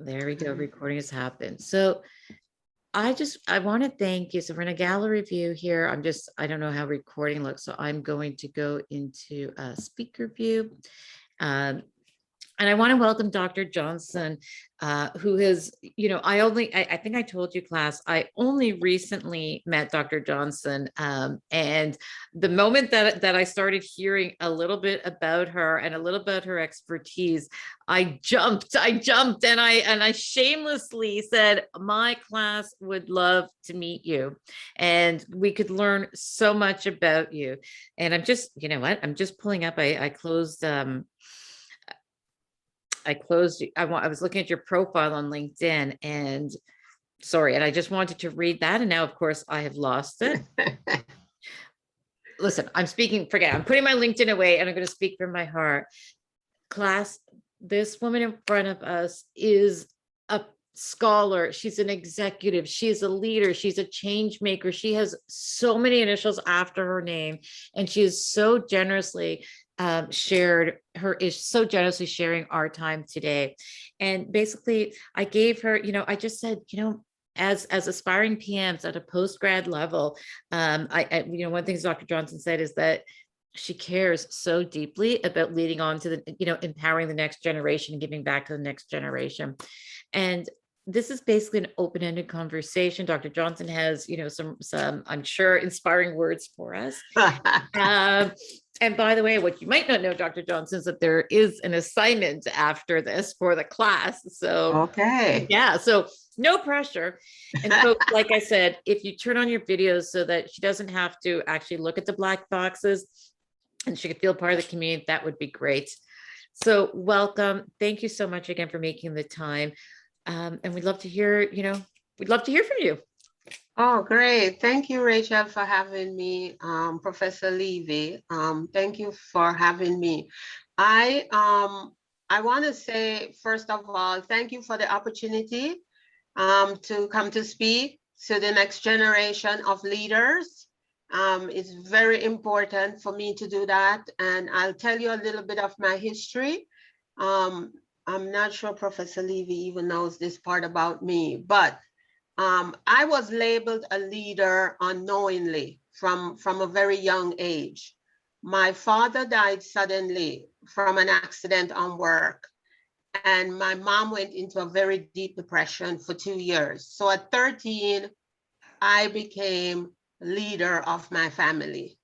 There we go. Recording has happened. So I want to thank you. So we're in a gallery view here. I don't know how recording looks. So I'm going to go into a speaker view. Um, and I want to welcome Dr. Johnson, who has, I think I told you, class, I only recently met Dr. Johnson. And the moment that I started hearing a little bit about her and a little about her expertise, I jumped, and I shamelessly said, my class would love to meet you. And we could learn so much about you. And I'm just, you know what, I'm just pulling up, I was looking at your profile on LinkedIn and sorry, and I just wanted to read that. And now, of course, I have lost it. Listen, I'm putting my LinkedIn away and I'm going to speak from my heart. Class, this woman in front of us is a scholar. She's an executive. She's a leader. She's a change maker. She has so many initials after her name, and she is so generously so generously sharing our time today. And basically, I gave her, I just said, as aspiring PMs at a post grad level, one of the things Dr. Johnson said is that she cares so deeply about leading on to the, empowering the next generation and giving back to the next generation. And this is basically an open-ended conversation. Dr. Johnson has, some, I'm sure, inspiring words for us. And by the way, what you might not know, Dr. Johnson, is that there is an assignment after this for the class. So, okay. Yeah, so no pressure. And so, like I said, if you turn on your videos so that she doesn't have to actually look at the black boxes and she could feel part of the community, that would be great. So welcome. Thank you so much again for making the time. And we'd love to hear, from you. Oh, great. Thank you, Rachel, for having me. Professor Levy, thank you for having me. I want to say, first of all, thank you for the opportunity to come to speak to the next generation of leaders. It's very important for me to do that. And I'll tell you a little bit of my history. I'm not sure Professor Levy even knows this part about me, but I was labeled a leader unknowingly from a very young age. My father died suddenly from an accident on work, and my mom went into a very deep depression for 2 years. So at 13, I became leader of my family.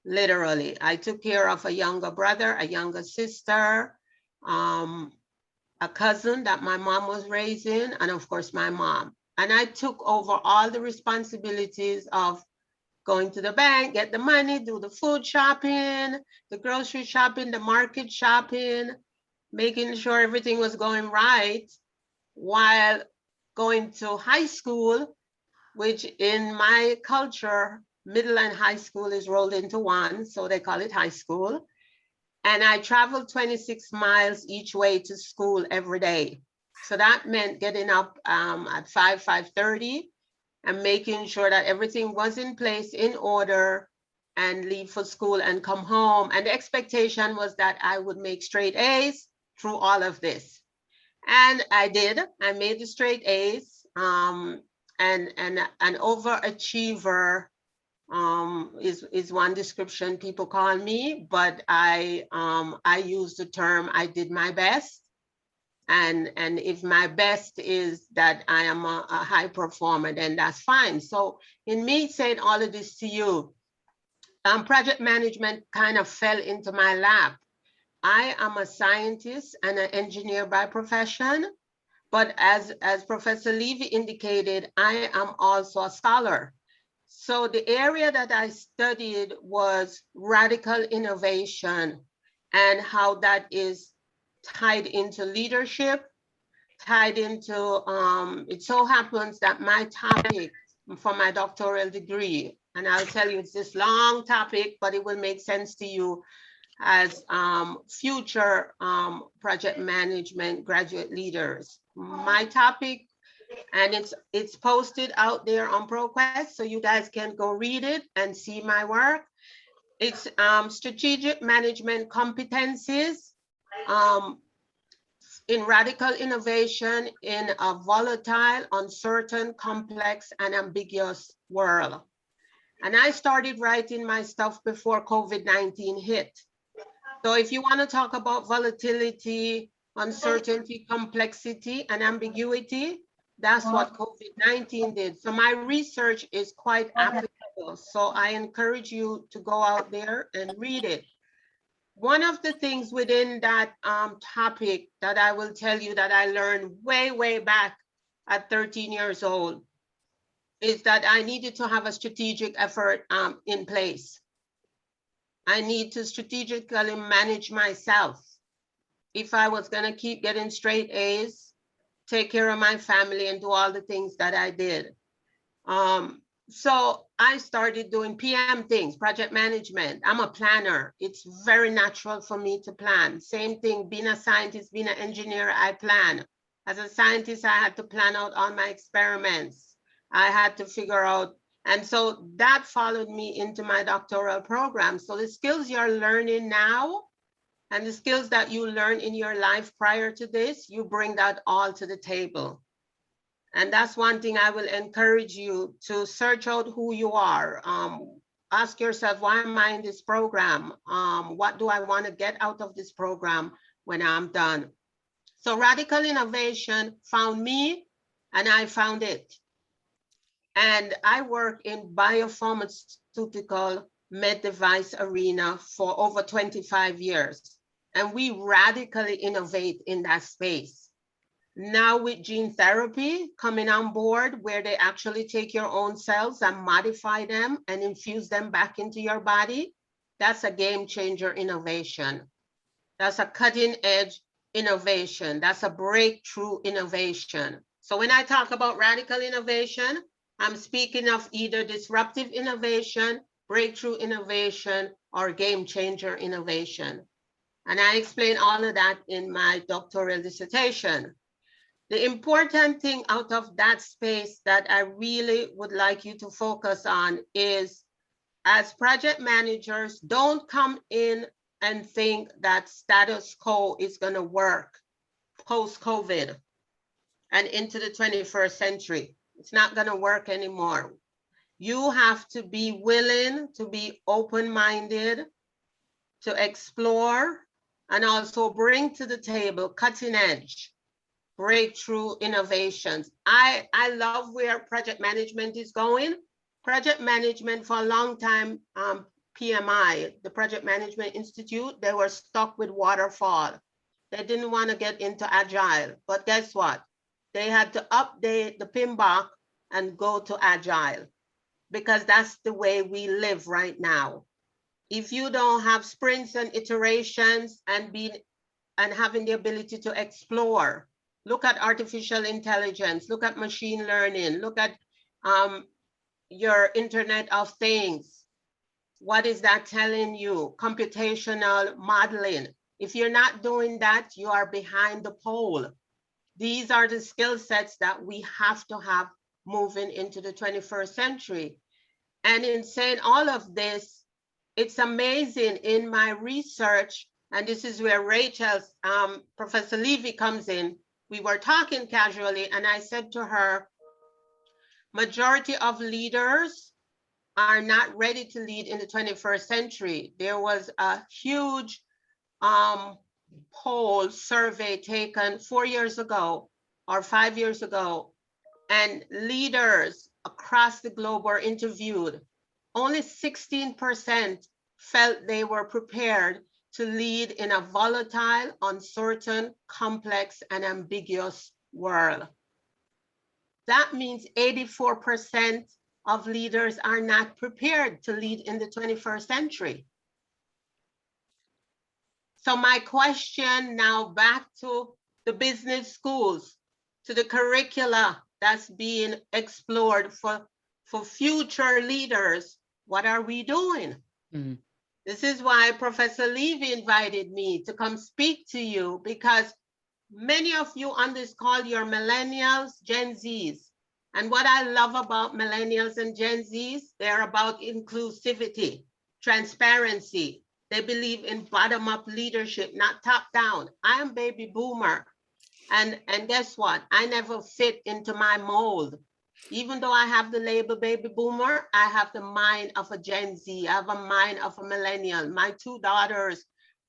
Literally, I took care of a younger brother, a younger sister, a cousin that my mom was raising, and of course my mom. And I took over all the responsibilities of going to the bank, get the money, do the food shopping, the grocery shopping, the market shopping, making sure everything was going right, while going to high school, which in my culture, middle and high school is rolled into one, so they call it high school. And I traveled 26 miles each way to school every day. So that meant getting up at 5:30, and making sure that everything was in place, in order, and leave for school and come home. And the expectation was that I would make straight A's through all of this. And I did. I made the straight A's. And an overachiever is one description people call me, but I use the term I did my best. And if my best is that I am a high performer, then that's fine. So in me saying all of this to you, project management kind of fell into my lap. I am a scientist and an engineer by profession, but as Professor Levy indicated, I am also a scholar. So the area that I studied was radical innovation and how that is tied into leadership, tied into, it so happens that my topic for my doctoral degree, and I'll tell you it's this long topic, but it will make sense to you as future project management graduate leaders. My topic, and it's posted out there on ProQuest, so you guys can go read it and see my work. It's strategic management competencies in radical innovation in a volatile, uncertain, complex, and ambiguous world. And I started writing my stuff before COVID-19 hit. So if you want to talk about volatility, uncertainty, complexity, and ambiguity, that's what COVID-19 did. So my research is quite applicable. So I encourage you to go out there and read it. One of the things within that topic that I will tell you that I learned way, way back at 13 years old is that I needed to have a strategic effort in place. I need to strategically manage myself. If I was gonna keep getting straight A's, take care of my family and do all the things that I did. So I started doing PM things, project management. I'm a planner. It's very natural for me to plan. Same thing, being a scientist, being an engineer, I plan. As a scientist, I had to plan out all my experiments. I had to figure out, and so that followed me into my doctoral program. So the skills you're learning now and the skills that you learn in your life prior to this, you bring that all to the table. And that's one thing I will encourage you to search out who you are. Ask yourself, why am I in this program? What do I want to get out of this program when I'm done? So radical innovation found me and I found it. And I work in biopharmaceutical med device arena for over 25 years. And we radically innovate in that space. Now with gene therapy coming on board, where they actually take your own cells and modify them and infuse them back into your body, that's a game changer innovation. That's a cutting edge innovation. That's a breakthrough innovation. So when I talk about radical innovation, I'm speaking of either disruptive innovation, breakthrough innovation, or game changer innovation. And I explain all of that in my doctoral dissertation. The important thing out of that space that I really would like you to focus on is, as project managers, don't come in and think that status quo is going to work post-COVID and into the 21st century. It's not going to work anymore. You have to be willing to be open-minded, to explore, and also bring to the table cutting edge breakthrough innovations. I love where project management is going. Project management for a long time, PMI, the Project Management Institute, they were stuck with waterfall. They didn't want to get into agile, but guess what? They had to update the PMBOK and go to agile because that's the way we live right now. If you don't have sprints and iterations and having the ability to explore, look at artificial intelligence, look at machine learning, look at your Internet of Things. What is that telling you? Computational modeling. If you're not doing that, you are behind the pole. These are the skill sets that we have to have moving into the 21st century. And in saying all of this, it's amazing in my research, and this is where Rachel's, Professor Levy comes in. We were talking casually and I said to her, majority of leaders are not ready to lead in the 21st century. There was a huge poll survey taken 4 years ago or 5 years ago, and leaders across the globe were interviewed. Only 16% felt they were prepared to lead in a volatile, uncertain, complex, and ambiguous world. That means 84% of leaders are not prepared to lead in the 21st century. So my question now back to the business schools, to the curricula that's being explored for future leaders, what are we doing? Mm-hmm. This is why Professor Levy invited me to come speak to you, because many of you on this call, you're millennials, Gen Zs. And what I love about millennials and Gen Zs, they're about inclusivity, transparency. They believe in bottom-up leadership, not top-down. I am baby boomer. And guess what? I never fit into my mold. Even though I have the label baby boomer, I have the mind of a Gen Z. I have a mind of a millennial. My two daughters,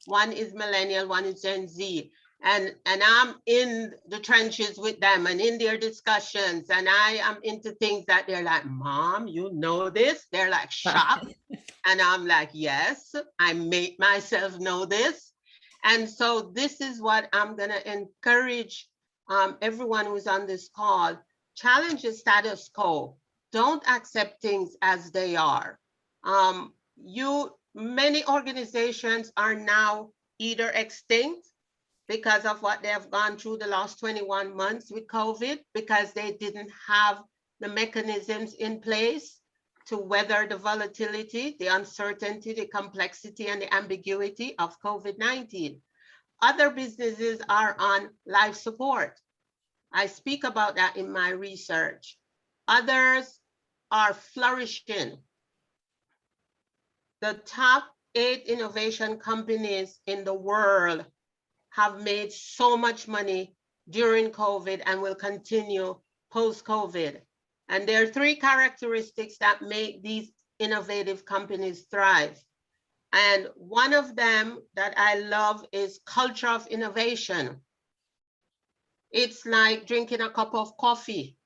one is millennial, one is Gen Z. And I'm in the trenches with them and in their discussions. And I am into things that they're like, Mom, you know this? They're like shocked. And I'm like, yes, I make myself know this. And so this is what I'm going to encourage everyone who's on this call. Challenge the status quo. Don't accept things as they are. Many organizations are now either extinct because of what they have gone through the last 21 months with COVID, because they didn't have the mechanisms in place to weather the volatility, the uncertainty, the complexity, and the ambiguity of COVID-19. Other businesses are on life support. I speak about that in my research. Others are flourishing. The top 8 innovation companies in the world have made so much money during COVID and will continue post-COVID. And there are 3 characteristics that make these innovative companies thrive. And one of them that I love is culture of innovation. It's like drinking a cup of coffee.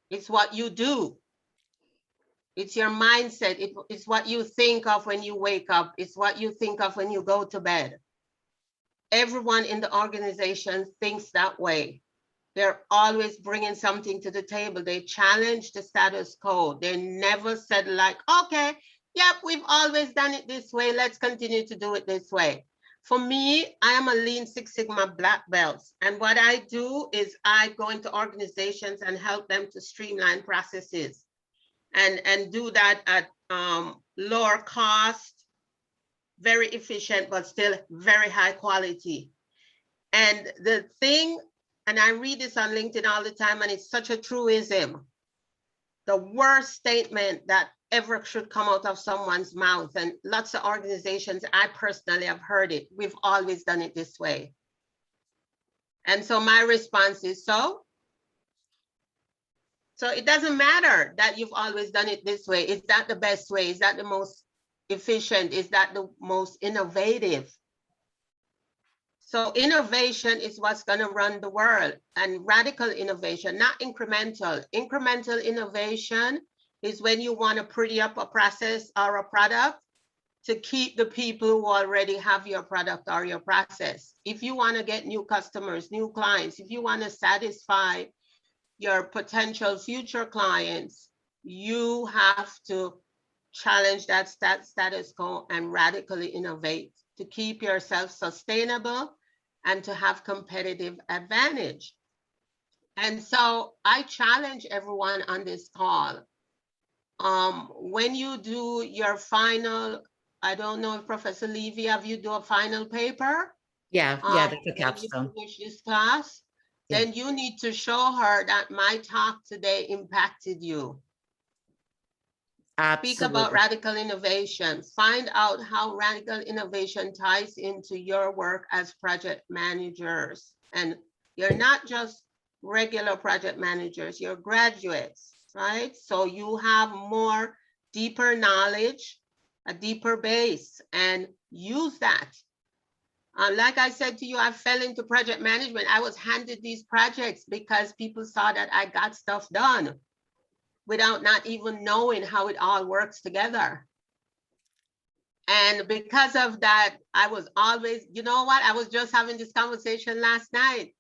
It's what you do. It's your mindset. It's what you think of when you wake up. It's what you think of when you go to bed. Everyone in the organization thinks that way. They're always bringing something to the table. They challenge the status quo. They never said like, okay, yep, we've always done it this way. Let's continue to do it this way. For me, I am a Lean Six Sigma black belt. And what I do is I go into organizations and help them to streamline processes and do that at lower cost, very efficient, but still very high quality. And the thing, and I read this on LinkedIn all the time, and it's such a truism. The worst statement that ever should come out of someone's mouth, and lots of organizations, I personally have heard it, we've always done it this way. And so my response is, so it doesn't matter that you've always done it this way. Is that the best way? Is that the most efficient? Is that the most innovative? So innovation is what's going to run the world, and radical innovation, not incremental. Incremental innovation is when you want to pretty up a process or a product to keep the people who already have your product or your process. If you want to get new customers, new clients, if you want to satisfy your potential future clients, you have to challenge that status quo and radically innovate to keep yourself sustainable and to have competitive advantage. And so I challenge everyone on this call. When you do your final, I don't know if Professor Levy, have you do a final paper? Yeah, that's a capstone. When you finish this class, then you need to show her that my talk today impacted you. Absolutely. Speak about radical innovation. Find out how radical innovation ties into your work as project managers. And you're not just regular project managers, you're graduates, right? So you have more deeper knowledge, a deeper base, and use that. Like I said to you, I fell into project management. I was handed these projects because people saw that I got stuff done without not even knowing how it all works together. And because of that, I was always, you know what? I was just having this conversation last night.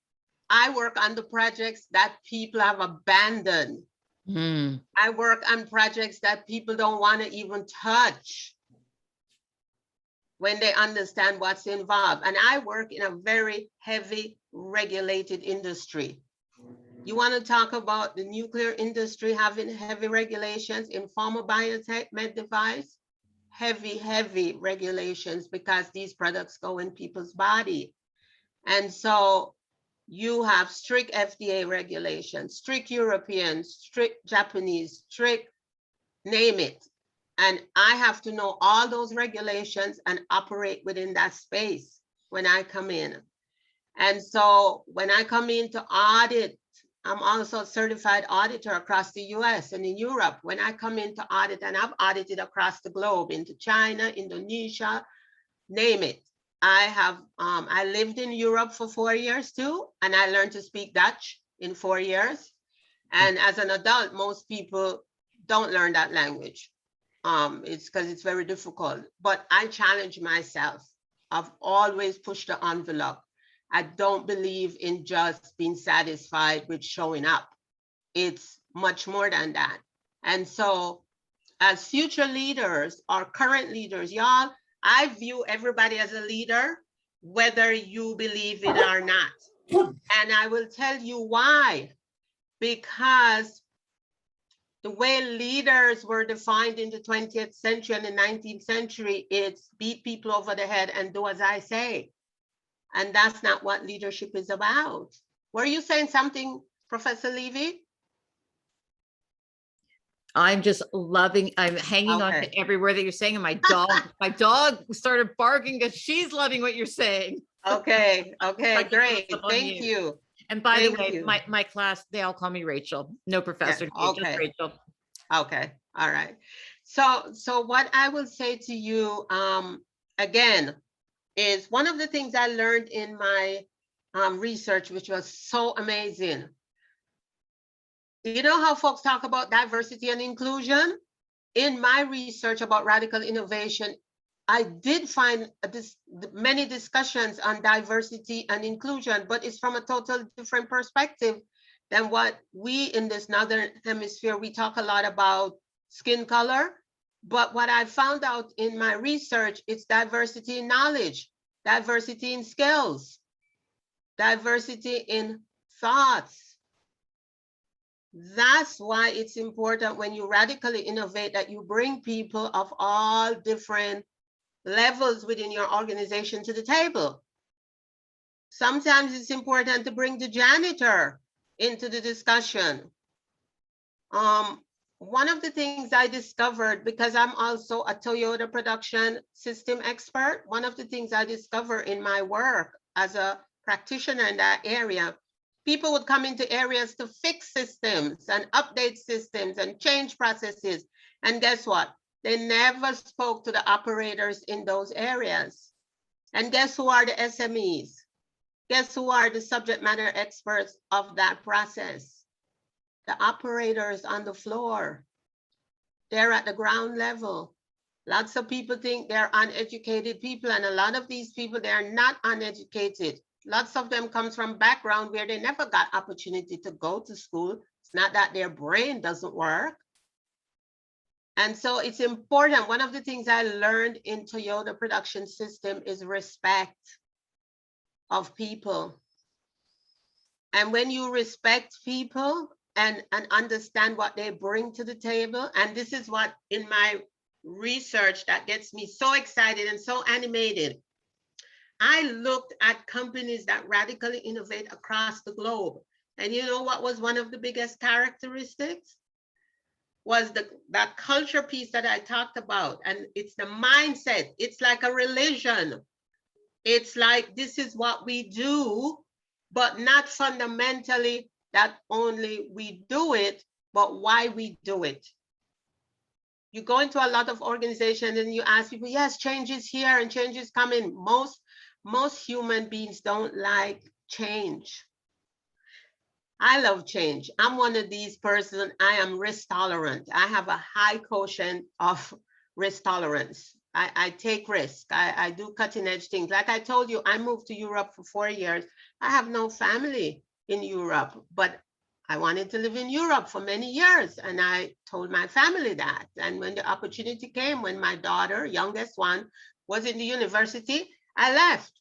I work on the projects that people have abandoned. I work on projects that people don't want to even touch when they understand what's involved. And I work in a very heavy regulated industry. You want to talk about the nuclear industry having heavy regulations in pharma, biotech, med device, heavy regulations, because these products go in people's body. And so you have strict FDA regulations, strict European, strict Japanese, strict, name it. And I have to know all those regulations and operate within that space when I come in. And so when I come in to audit, I'm also a certified auditor across the US and in Europe. When I come in to audit, and I've audited across the globe, into China, Indonesia, name it. I lived in Europe for 4 years too, and I learned to speak Dutch in 4 years. And as an adult, most people don't learn that language. It's because it's very difficult, but I challenge myself. I've always pushed the envelope. I don't believe in just being satisfied with showing up. It's much more than that. And so as future leaders or current leaders, y'all, I view everybody as a leader, whether you believe it or not. And I will tell you why. Because the way leaders were defined in the 20th century and the 19th century, it's beat people over the head and do as I say. And that's not what leadership is about. Were you saying something, Professor Levy? I'm just loving, I'm hanging on Okay. to every word that you're saying. And my dog started barking because she's loving what you're saying. Okay, I okay, just put great. myself on Thank mute. you. And by the Thank way, you. my class, they all call me Rachel. No professor, Yeah, just okay. Rachel. Okay, all right. So what I will say to you, again, is one of the things I learned in my research, which was so amazing. You know how folks talk about diversity and inclusion? In my research about radical innovation, I did find many discussions on diversity and inclusion, but it's from a total different perspective than what we in this Northern Hemisphere, we talk a lot about skin color. But what I found out in my research, it's diversity in knowledge, diversity in skills, diversity in thoughts. That's why it's important when you radically innovate that you bring people of all different levels within your organization to the table. Sometimes it's important to bring the janitor into the discussion. One of the things I discovered, because I'm also a Toyota production system expert, one of the things I discovered in my work as a practitioner in that area, people would come into areas to fix systems and update systems and change processes. And guess what? They never spoke to the operators in those areas. And guess who are the SMEs? Guess who are the subject matter experts of that process? The operators on the floor. They're at the ground level. Lots of people think they're uneducated people, and a lot of these people, they are not uneducated. Lots of them comes from background where they never got opportunity to go to school. It's not that their brain doesn't work. And so it's important. One of the things I learned in Toyota production system is respect of people. And when you respect people and understand what they bring to the table, and this is what in my research that gets me so excited and so animated. I looked at companies that radically innovate across the globe. And you know what was one of the biggest characteristics? Was that culture piece that I talked about. And it's the mindset. It's like a religion. It's like, this is what we do, but not fundamentally that only we do it, but why we do it. You go into a lot of organizations and you ask people, yes, change is here and change is coming. Most human beings don't like change. I love change. I'm one of these persons, I am risk tolerant. I have a high quotient of risk tolerance. I take risk. I do cutting edge things. Like I told you, I moved to Europe for 4 years. I have no family in Europe, but I wanted to live in Europe for many years. And I told my family that. And when the opportunity came, when my daughter, youngest one, was in the university, I left.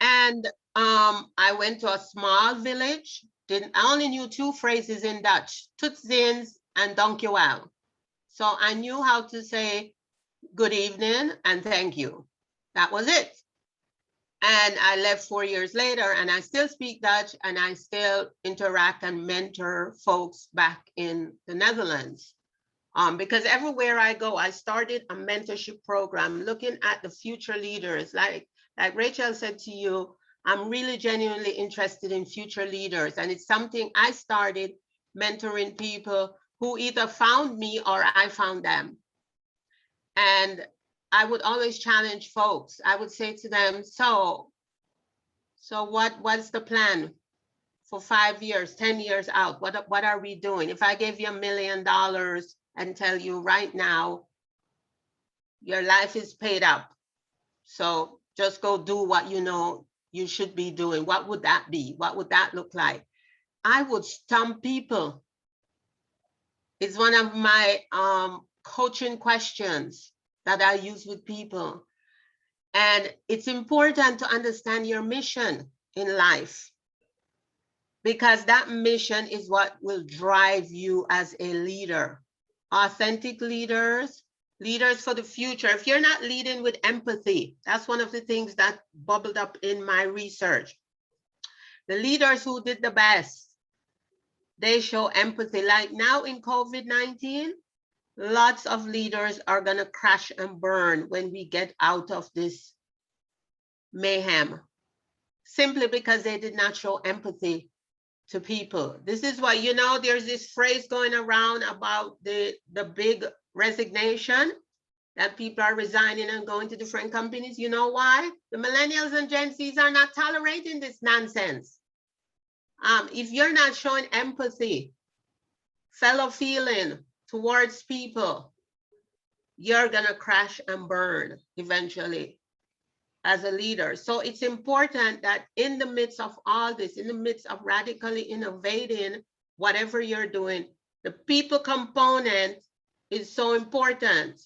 And I went to a small village. I only knew 2 phrases in Dutch, tot ziens and dank je wel. So I knew how to say good evening and thank you. That was it. And I left 4 years later and I still speak Dutch and I still interact and mentor folks back in the Netherlands. Because everywhere I go, I started a mentorship program looking at the future leaders. Like Rachel said to you, I'm really genuinely interested in future leaders. And it's something I started mentoring people who either found me or I found them. And I would always challenge folks. I would say to them, so what's the plan for 5 years, 10 years out? What are we doing? If I gave you $1 million and tell you right now, your life is paid up, so just go do what you know you should be doing, what would that be? What would that look like? I would stump people. It's one of my coaching questions that I use with people. And it's important to understand your mission in life, because that mission is what will drive you as a leader. Authentic leaders, leaders for the future. If you're not leading with empathy, that's one of the things that bubbled up in my research. The leaders who did the best, they show empathy. Like now in COVID-19, lots of leaders are gonna crash and burn when we get out of this mayhem, simply because they did not show empathy to people. This is why, you know, there's this phrase going around about the big resignation, that people are resigning and going to different companies. You know why? The millennials and Gen Zs are not tolerating this nonsense. If you're not showing empathy, fellow feeling towards people, you're gonna crash and burn eventually as a leader. So it's important that in the midst of all this, in the midst of radically innovating whatever you're doing, the people component is so important.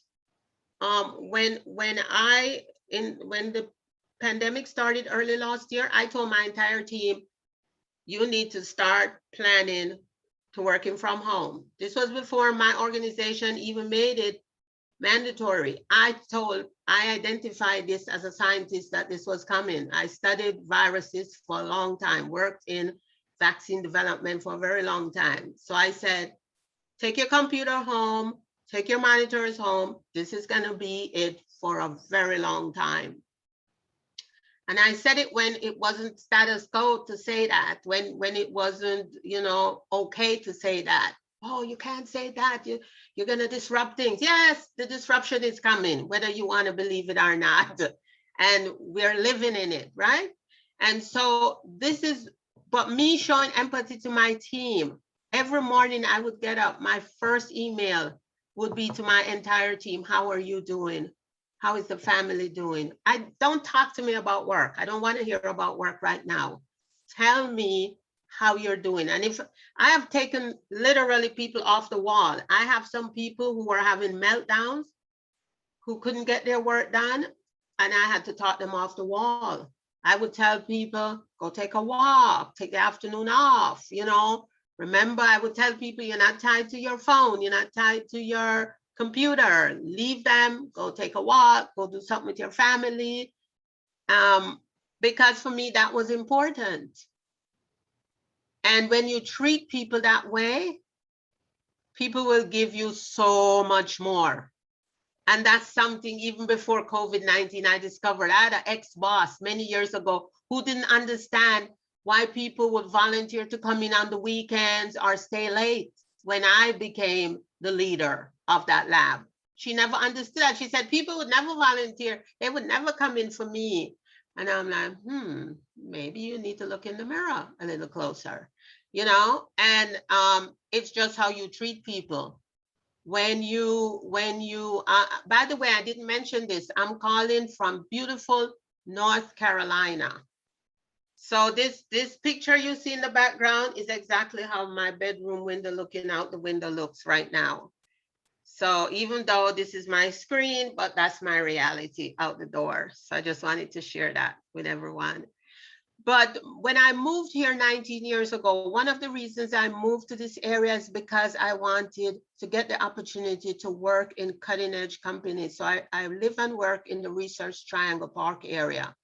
When the pandemic started early last year, I told my entire team, you need to start planning to working from home. This was before my organization even made it mandatory. I identified this as a scientist that this was coming. I studied viruses for a long time, worked in vaccine development for a very long time. So I said, take your computer home, take your monitors home. This is gonna be it for a very long time. And I said it when it wasn't status quo to say that, when it wasn't, you know, okay to say that. Oh, you can't say that, you're gonna disrupt things. Yes, the disruption is coming, whether you wanna believe it or not. And we're living in it, right? And so this is, but me showing empathy to my team. Every morning I would get up, my first email would be to my entire team. How are you doing? How is the family doing? Don't talk to me about work. I don't want to hear about work right now. Tell me how you're doing. And if I have taken literally people off the wall, I have some people who were having meltdowns, who couldn't get their work done, and I had to talk them off the wall. I would tell people, go take a walk, take the afternoon off, you know. Remember, I would tell people, you're not tied to your phone, you're not tied to your computer, leave them, go take a walk, go do something with your family. Because for me, that was important. And when you treat people that way, people will give you so much more. And that's something even before COVID-19, I discovered. I had an ex-boss many years ago who didn't understand why people would volunteer to come in on the weekends or stay late when I became the leader of that lab. She never understood that. She said, people would never volunteer. They would never come in for me. And I'm like, maybe you need to look in the mirror a little closer, you know? And it's just how you treat people. When you, by the way, I didn't mention this, I'm calling from beautiful North Carolina. So this picture you see in the background is exactly how my bedroom window looking out the window looks right now. So even though this is my screen, but that's my reality out the door. So I just wanted to share that with everyone. But when I moved here 19 years ago, one of the reasons I moved to this area is because I wanted to get the opportunity to work in cutting edge companies. So I live and work in the Research Triangle Park area.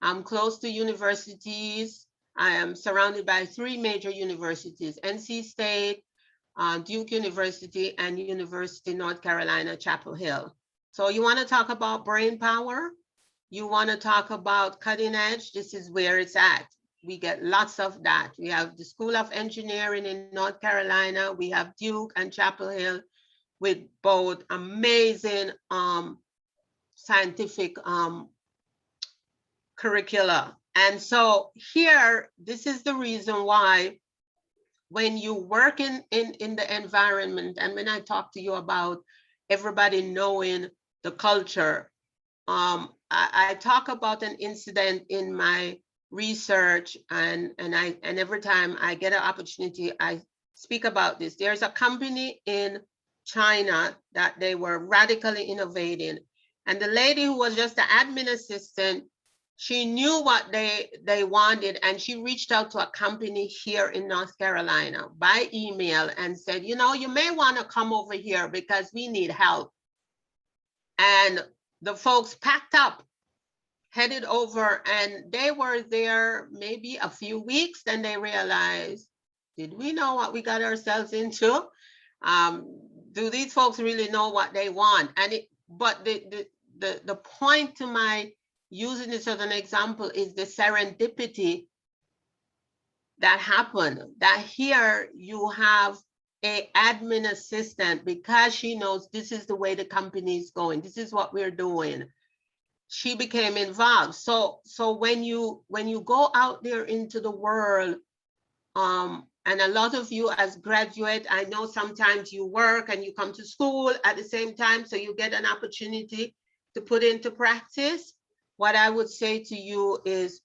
I'm close to universities. I am surrounded by 3 major universities, NC State, Duke University, and University of North Carolina, Chapel Hill. So you want to talk about brain power? you want to talk about cutting edge, this is where it's at. We get lots of that. We have the School of Engineering in North Carolina. We have Duke and Chapel Hill with both amazing scientific curricula. And so here, this is the reason why when you work in the environment, and when I talk to you about everybody knowing the culture, I talk about an incident in my research, and every time I get an opportunity, I speak about this. There's a company in China that they were radically innovating, and the lady who was just the admin assistant, she knew what they wanted, and she reached out to a company here in North Carolina by email and said, you know, you may want to come over here because we need help. And the folks packed up, headed over, and they were there maybe a few weeks. Then they realized, did we know what we got ourselves into? Do these folks really know what they want? And but the point to my using this as an example is the serendipity that happened. That here you have a admin assistant, because she knows this is the way the company is going, this is what we're doing, she became involved. So when you go out there into the world, and a lot of you as graduate, I know sometimes you work and you come to school at the same time, so you get an opportunity to put into practice. What I would say to you is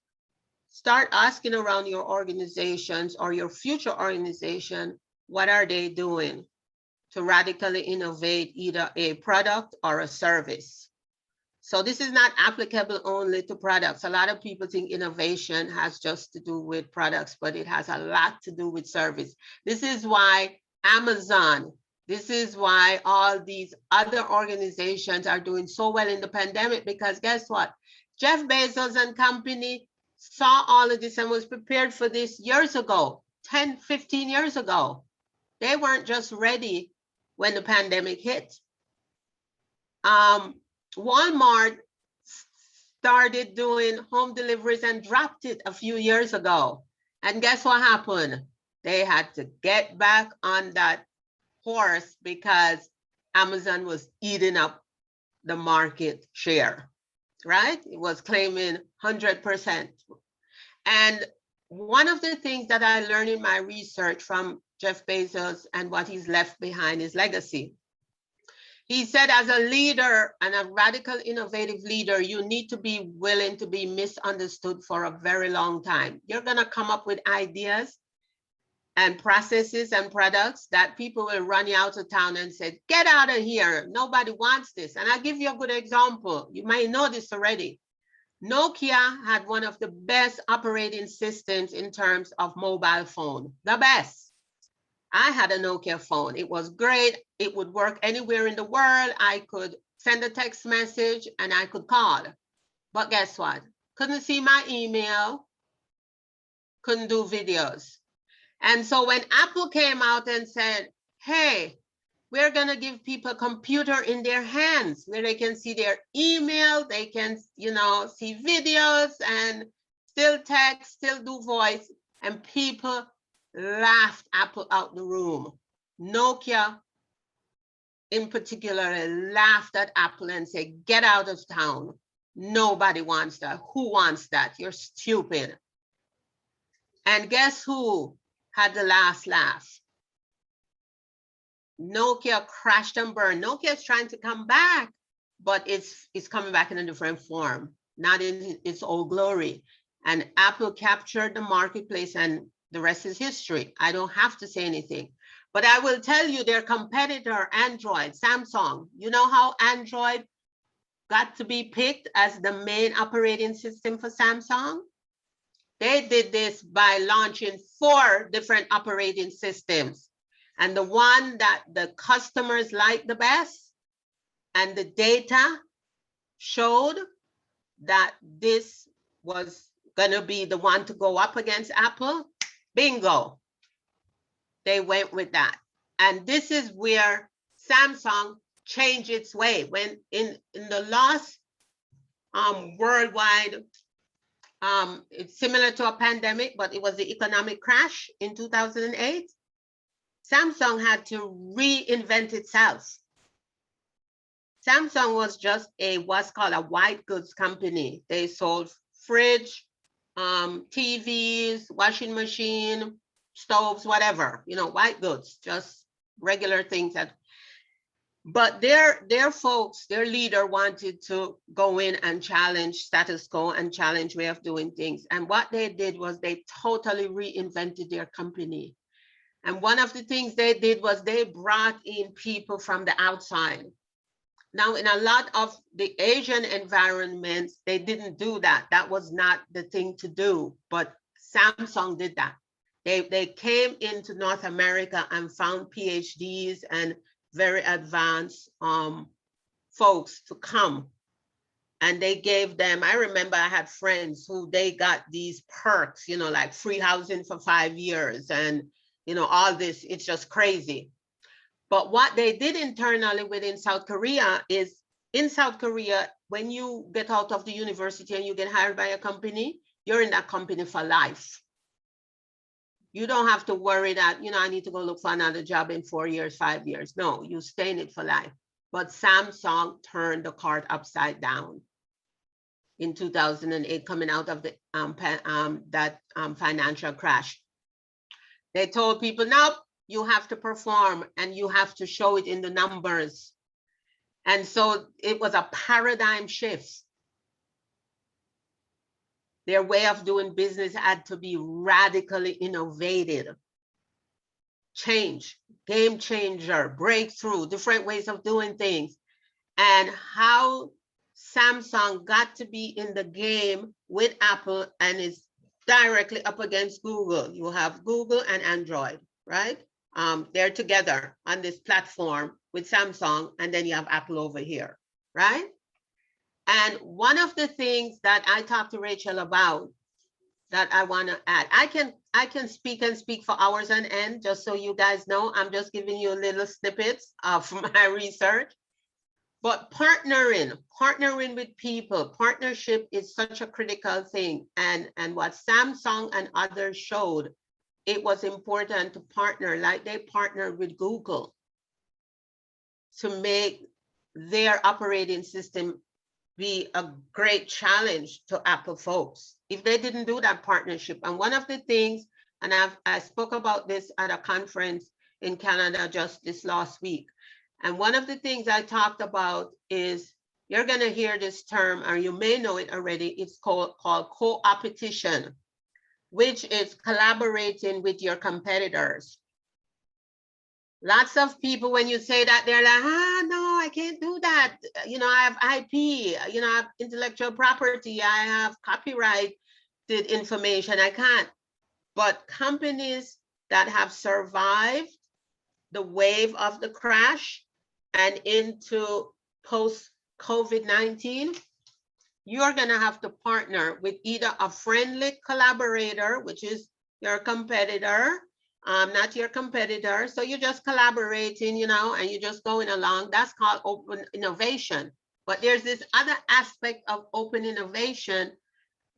start asking around your organizations or your future organization, what are they doing to radically innovate either a product or a service? So this is not applicable only to products. A lot of people think innovation has just to do with products, but it has a lot to do with service. This is why Amazon, this is why all these other organizations are doing so well in the pandemic, because guess what? Jeff Bezos and company saw all of this and was prepared for this years ago, 10, 15 years ago. They weren't just ready when the pandemic hit. Walmart started doing home deliveries and dropped it a few years ago. And guess what happened? They had to get back on that horse because Amazon was eating up the market share, right? It was claiming 100%. And one of the things that I learned in my research from Jeff Bezos and what he's left behind is legacy. He said, as a leader and a radical innovative leader, you need to be willing to be misunderstood for a very long time. You're gonna come up with ideas and processes and products that people will run you out of town and say, get out of here, nobody wants this. And I'll give you a good example. You might know this already. Nokia had one of the best operating systems in terms of mobile phone, the best. I had a Nokia phone. It was great. It would work anywhere in the world. I could send a text message and I could call. But guess what? Couldn't see my email, couldn't do videos. And so when Apple came out and said, hey, we're gonna give people a computer in their hands where they can see their email, they can, see videos and still text, still do voice, and people laughed Apple out the room. Nokia in particular laughed at Apple and said, get out of town. Nobody wants that. Who wants that? You're stupid. And guess who had the last laugh? Nokia crashed and burned. Nokia is trying to come back, but it's coming back in a different form, not in its old glory. And Apple captured the marketplace, and the rest is history. I don't have to say anything, but I will tell you their competitor, Android, Samsung. You know how Android got to be picked as the main operating system for Samsung? They did this by launching 4 different operating systems. And the one that the customers liked the best, and the data showed that this was gonna be the one to go up against Apple, bingo, they went with that. And this is where Samsung changed its way. When in the last worldwide. It's similar to a pandemic, but it was the economic crash in 2008. Samsung had to reinvent itself. Samsung was just what's called a white goods company. They sold fridge, TVs, washing machine, stoves, whatever, white goods, just regular things but their folks, their leader wanted to go in and challenge status quo and challenge way of doing things. And what they did was they totally reinvented their company. And one of the things they did was they brought in people from the outside. Now, in a lot of the Asian environments, they didn't do that. That was not the thing to do, but Samsung did that. They came into North America and found PhDs and very advanced folks to come. And they gave them, I remember I had friends who they got these perks, like free housing for 5 years and, all this, it's just crazy. But what they did internally within South Korea is, in South Korea, when you get out of the university and you get hired by a company, you're in that company for life. You don't have to worry that, I need to go look for another job in 4 years, 5 years. No, you stay in it for life. But Samsung turned the card upside down in 2008, coming out of the financial crash. They told people, nope, you have to perform and you have to show it in the numbers. And so it was a paradigm shift. Their way of doing business had to be radically innovated. Change, game changer, breakthrough, different ways of doing things. And how Samsung got to be in the game with Apple and is directly up against Google. You have Google and Android, right? They're together on this platform with Samsung, and then you have Apple over here, right? And one of the things that I talked to Rachel about that I want to add, I can speak for hours on end, just so you guys know. I'm just giving you little snippets of my research. But partnering with people, partnership is such a critical thing. And what Samsung and others showed, it was important to partner, like they partnered with Google to make their operating system be a great challenge to Apple folks if they didn't do that partnership. And one of the things, and I spoke about this at a conference in Canada just this last week. And one of the things I talked about is, you're going to hear this term, or you may know it already. It's called co-opetition, which is collaborating with your competitors. Lots of people, when you say that, they're like, no, I can't do that. I have IP, I have intellectual property, I have copyrighted information, I can't. But companies that have survived the wave of the crash and into post-COVID-19, you're gonna have to partner with either a friendly collaborator, which is your competitor, not your competitor. So you're just collaborating, and you're just going along. That's called open innovation. But there's this other aspect of open innovation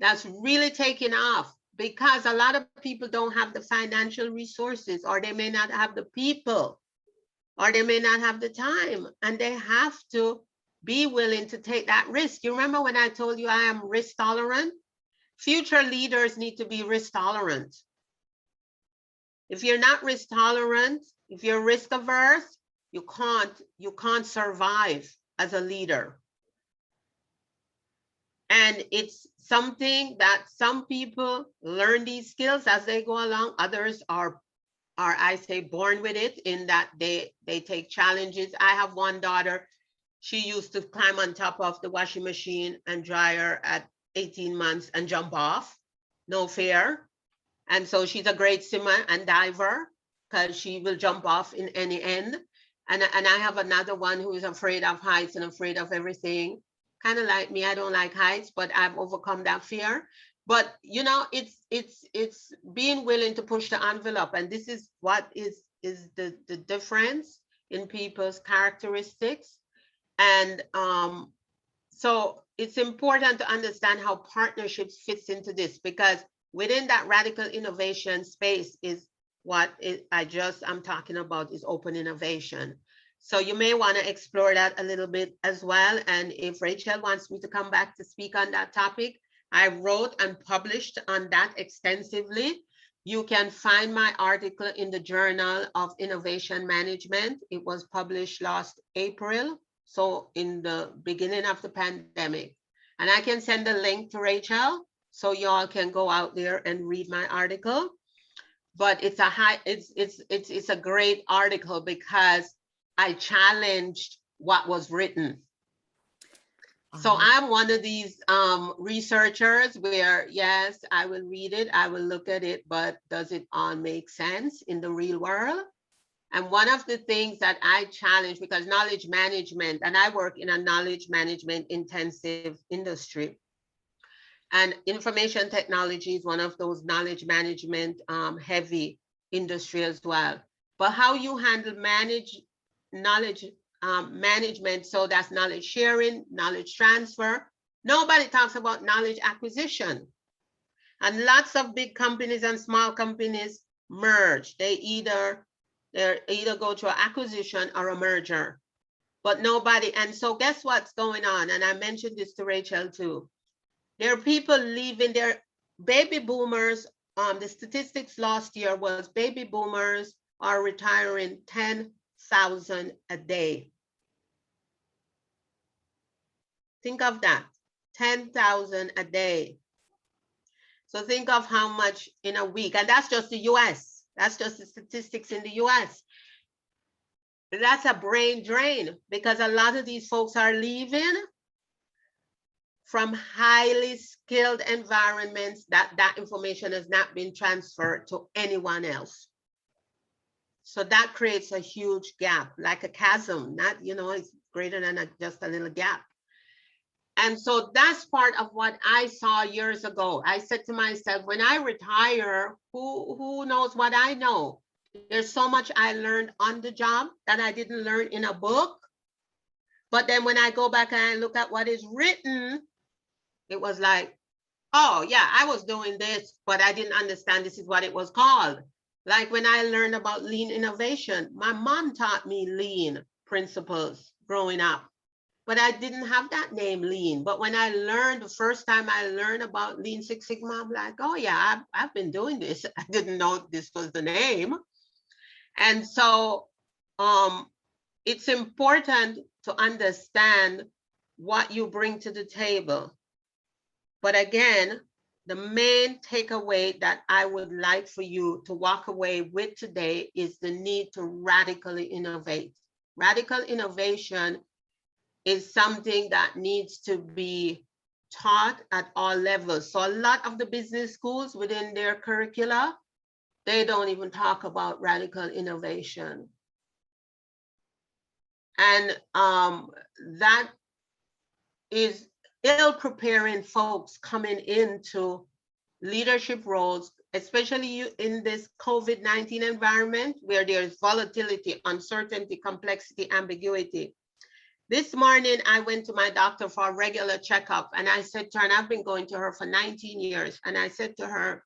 that's really taking off, because a lot of people don't have the financial resources, or they may not have the people, or they may not have the time, and they have to be willing to take that risk. You remember when I told you I am risk tolerant? Future leaders need to be risk tolerant. If you're not risk tolerant, if you're risk averse, you can't survive as a leader. And it's something that some people learn these skills as they go along. Others are I say born with it, in that they take challenges. I have one daughter, she used to climb on top of the washing machine and dryer at 18 months and jump off, no fear. And so she's a great swimmer and diver, because she will jump off in any end. And I have another one who is afraid of heights and afraid of everything. Kind of like me, I don't like heights, but I've overcome that fear. But it's being willing to push the envelope. And this is what is the difference in people's characteristics. And So it's important to understand how partnerships fits into this, because within that radical innovation space is what I'm talking about, is open innovation. So you may want to explore that a little bit as well. And if Rachel wants me to come back to speak on that topic, I wrote and published on that extensively. You can find my article in the Journal of Innovation Management. It was published last April, so in the beginning of the pandemic. And I can send a link to Rachel so y'all can go out there and read my article. But it's a great article because I challenged what was written. So I'm one of these researchers where, yes, I will read it, I will look at it, but does it all make sense in the real world? And one of the things that I challenge, because knowledge management, and I work in a knowledge management intensive industry, and information technology is one of those knowledge management heavy industry as well. But how you handle knowledge management, so that's knowledge sharing, knowledge transfer. Nobody talks about knowledge acquisition. And lots of big companies and small companies merge. They either go to an acquisition or a merger, but nobody. And so guess what's going on? And I mentioned this to Rachel too. There are people leaving, their baby boomers. The statistics last year was baby boomers are retiring 10,000 a day. Think of that, 10,000 a day. So think of how much in a week, and that's just the US. That's just the statistics in the US. That's a brain drain, because a lot of these folks are leaving from highly skilled environments that information has not been transferred to anyone else. So that creates a huge gap, like a chasm, not, it's greater than just a little gap. And so that's part of what I saw years ago. I said to myself, when I retire, who knows what I know? There's so much I learned on the job that I didn't learn in a book. But then when I go back and I look at what is written, it was like, oh yeah, I was doing this, but I didn't understand this is what it was called. Like when I learned about lean innovation, my mom taught me lean principles growing up, but I didn't have that name lean. But when I learned, the first time I learned about Lean Six Sigma, I'm like, oh yeah, I've been doing this. I didn't know this was the name. And so it's important to understand what you bring to the table. But again, the main takeaway that I would like for you to walk away with today is the need to radically innovate. Radical innovation is something that needs to be taught at all levels. So a lot of the business schools within their curricula, they don't even talk about radical innovation. And that is ill preparing folks coming into leadership roles, especially in this COVID-19 environment where there's volatility, uncertainty, complexity, ambiguity. This morning, I went to my doctor for a regular checkup, and I said to her, and I've been going to her for 19 years, and I said to her,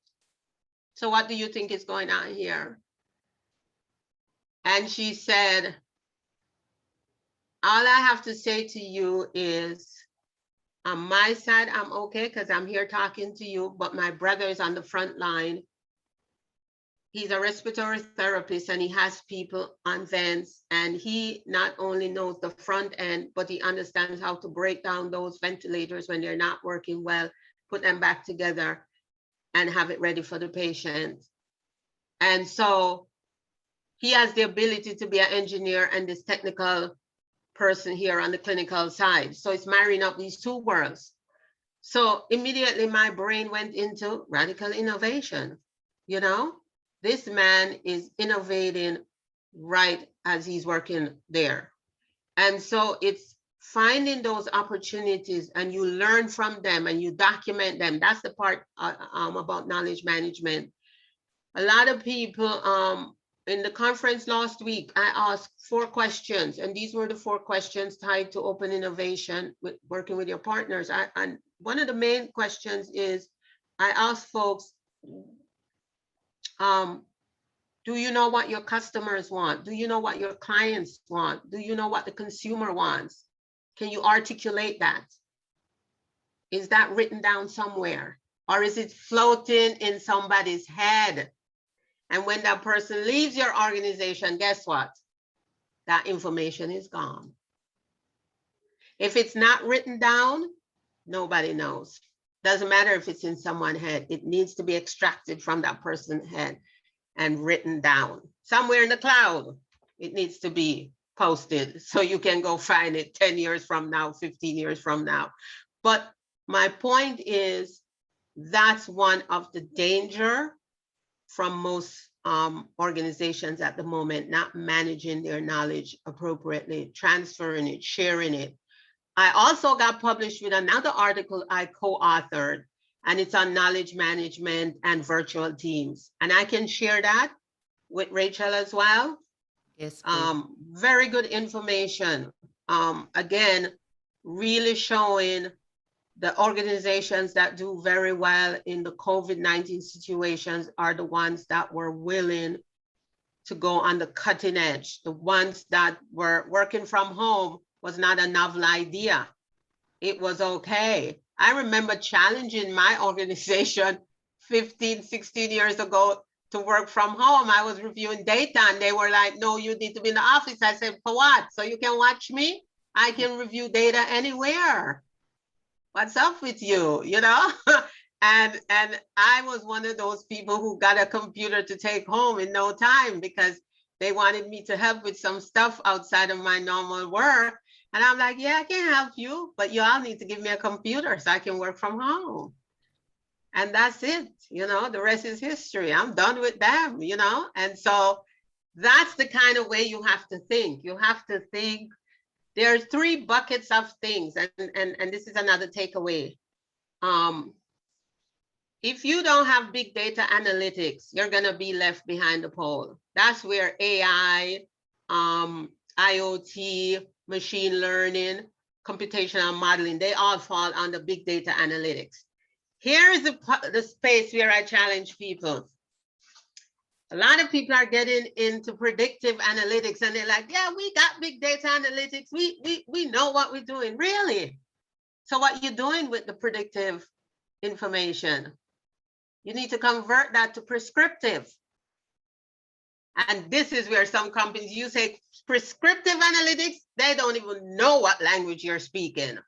so what do you think is going on here? And she said, all I have to say to you is, on my side, I'm okay because I'm here talking to you, but my brother is on the front line. He's a respiratory therapist and he has people on vents, and he not only knows the front end, but he understands how to break down those ventilators when they're not working well, put them back together and have it ready for the patient. And so he has the ability to be an engineer and this technical person here on the clinical side. So it's marrying up these two worlds. So immediately my brain went into radical innovation. This man is innovating right as he's working there. And so it's finding those opportunities, and you learn from them and you document them. That's the part about knowledge management. A lot of people in the conference last week, I asked 4 questions, and these were the 4 questions tied to open innovation with working with your partners. And one of the main questions is, I asked folks, do you know what your customers want? Do you know what your clients want? Do you know what the consumer wants? Can you articulate that? Is that written down somewhere? Or is it floating in somebody's head? And when that person leaves your organization, guess what? That information is gone. If it's not written down, nobody knows. Doesn't matter if it's in someone's head. It needs to be extracted from that person's head and written down. Somewhere in the cloud, it needs to be posted so you can go find it 10 years from now, 15 years from now. But my point is, that's one of the danger from most organizations at the moment, not managing their knowledge appropriately, transferring it, sharing it. I also got published with another article I co-authored, and it's on knowledge management and virtual teams. And I can share that with Rachel as well. Yes, please. Very good information. Again, really showing the organizations that do very well in the COVID-19 situations are the ones that were willing to go on the cutting edge. The ones that were working from home was not a novel idea. It was okay. I remember challenging my organization 15, 16 years ago to work from home. I was reviewing data and they were like, no, you need to be in the office. I said, for what? So you can watch me? I can review data anywhere. What's up with you, you know? and I was one of those people who got a computer to take home in no time because they wanted me to help with some stuff outside of my normal work. And I'm like, yeah, I can help you, but you all need to give me a computer so I can work from home. And that's it, you know, the rest is history. I'm done with them, you know? And so that's the kind of way you have to think. You have to think. There are 3 buckets of things, and this is another takeaway. If you don't have big data analytics, you're gonna be left behind the pole. That's where AI, IoT, machine learning, computational modeling, they all fall under big data analytics. Here is the space where I challenge people. A lot of people are getting into predictive analytics and they're like, yeah, we got big data analytics. We know what we're doing, really. So what you're doing with the predictive information, you need to convert that to prescriptive. And this is where some companies, you say prescriptive analytics, they don't even know what language you're speaking.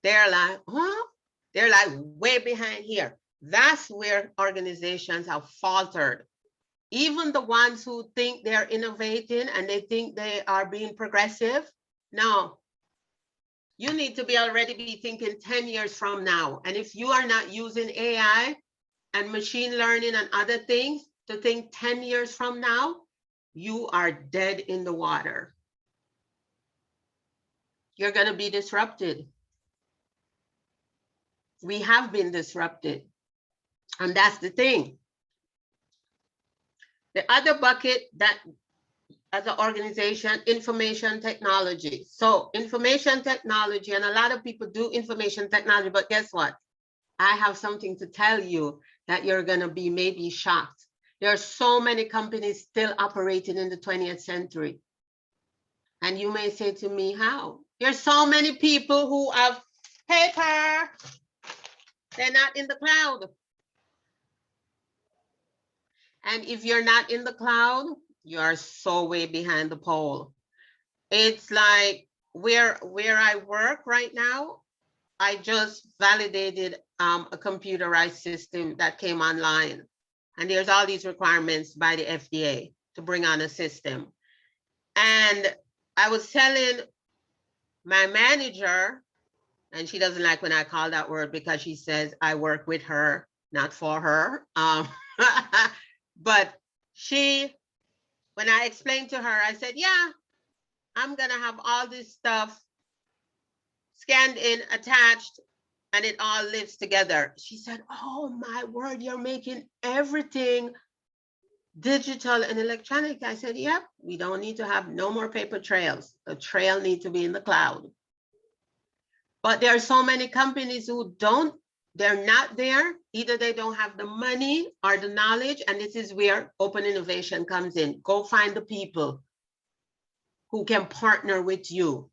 They're like, huh? They're like way behind here. That's where organizations have faltered. Even the ones who think they're innovating and they think they are being progressive, no. You need to be already be thinking 10 years from now. And if you are not using AI and machine learning and other things to think 10 years from now, you are dead in the water. You're going to be disrupted. We have been disrupted. And that's the thing. The other bucket that as an organization, information technology. So information technology, and a lot of people do information technology, but guess what? I have something to tell you that you're gonna be maybe shocked. There are so many companies still operating in the 20th century. And you may say to me, how? There's so many people who have paper. They're not in the cloud. And if you're not in the cloud, you are so way behind the pole. It's like where I work right now, I just validated a computerized system that came online. And there's all these requirements by the FDA to bring on a system. And I was telling my manager, and she doesn't like when I call that word because she says I work with her, not for her. But when I explained to her, I said, yeah, I'm gonna have all this stuff scanned in, attached, and it all lives together. She said, oh my word, you're making everything digital and electronic. I said, yep, we don't need to have no more paper trails. The trail needs to be in the cloud. But there are so many companies who they're not there. Either they don't have the money or the knowledge. And this is where open innovation comes in. Go find the people who can partner with you.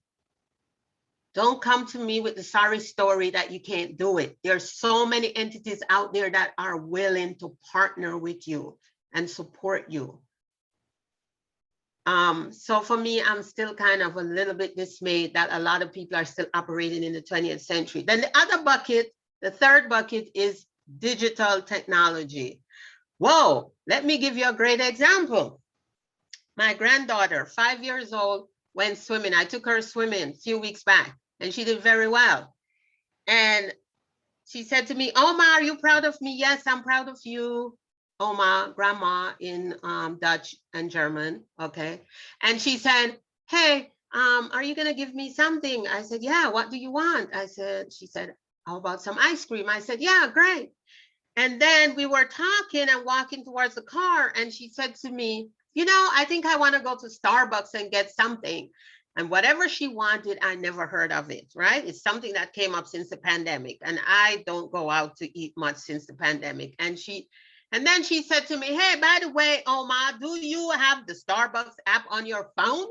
Don't come to me with the sorry story that you can't do it. There's so many entities out there that are willing to partner with you and support you. So for me, I'm still kind of a little bit dismayed that a lot of people are still operating in the 20th century. Then the other bucket, the third bucket, is digital technology. Whoa, let me give you a great example. My granddaughter, 5 years old, went swimming. I took her swimming a few weeks back, and she did very well. And she said to me, Oma, are you proud of me? Yes, I'm proud of you. Oma, grandma in Dutch and German, okay? And she said, hey, are you gonna give me something? I said, yeah, what do you want? She said, how about some ice cream? I said, yeah, great. And then we were talking and walking towards the car, and she said to me, you know, I think I wanna go to Starbucks and get something. And whatever she wanted, I never heard of it, right? It's something that came up since the pandemic. And I don't go out to eat much since the pandemic. And then she said to me, hey, by the way, Oma, do you have the Starbucks app on your phone?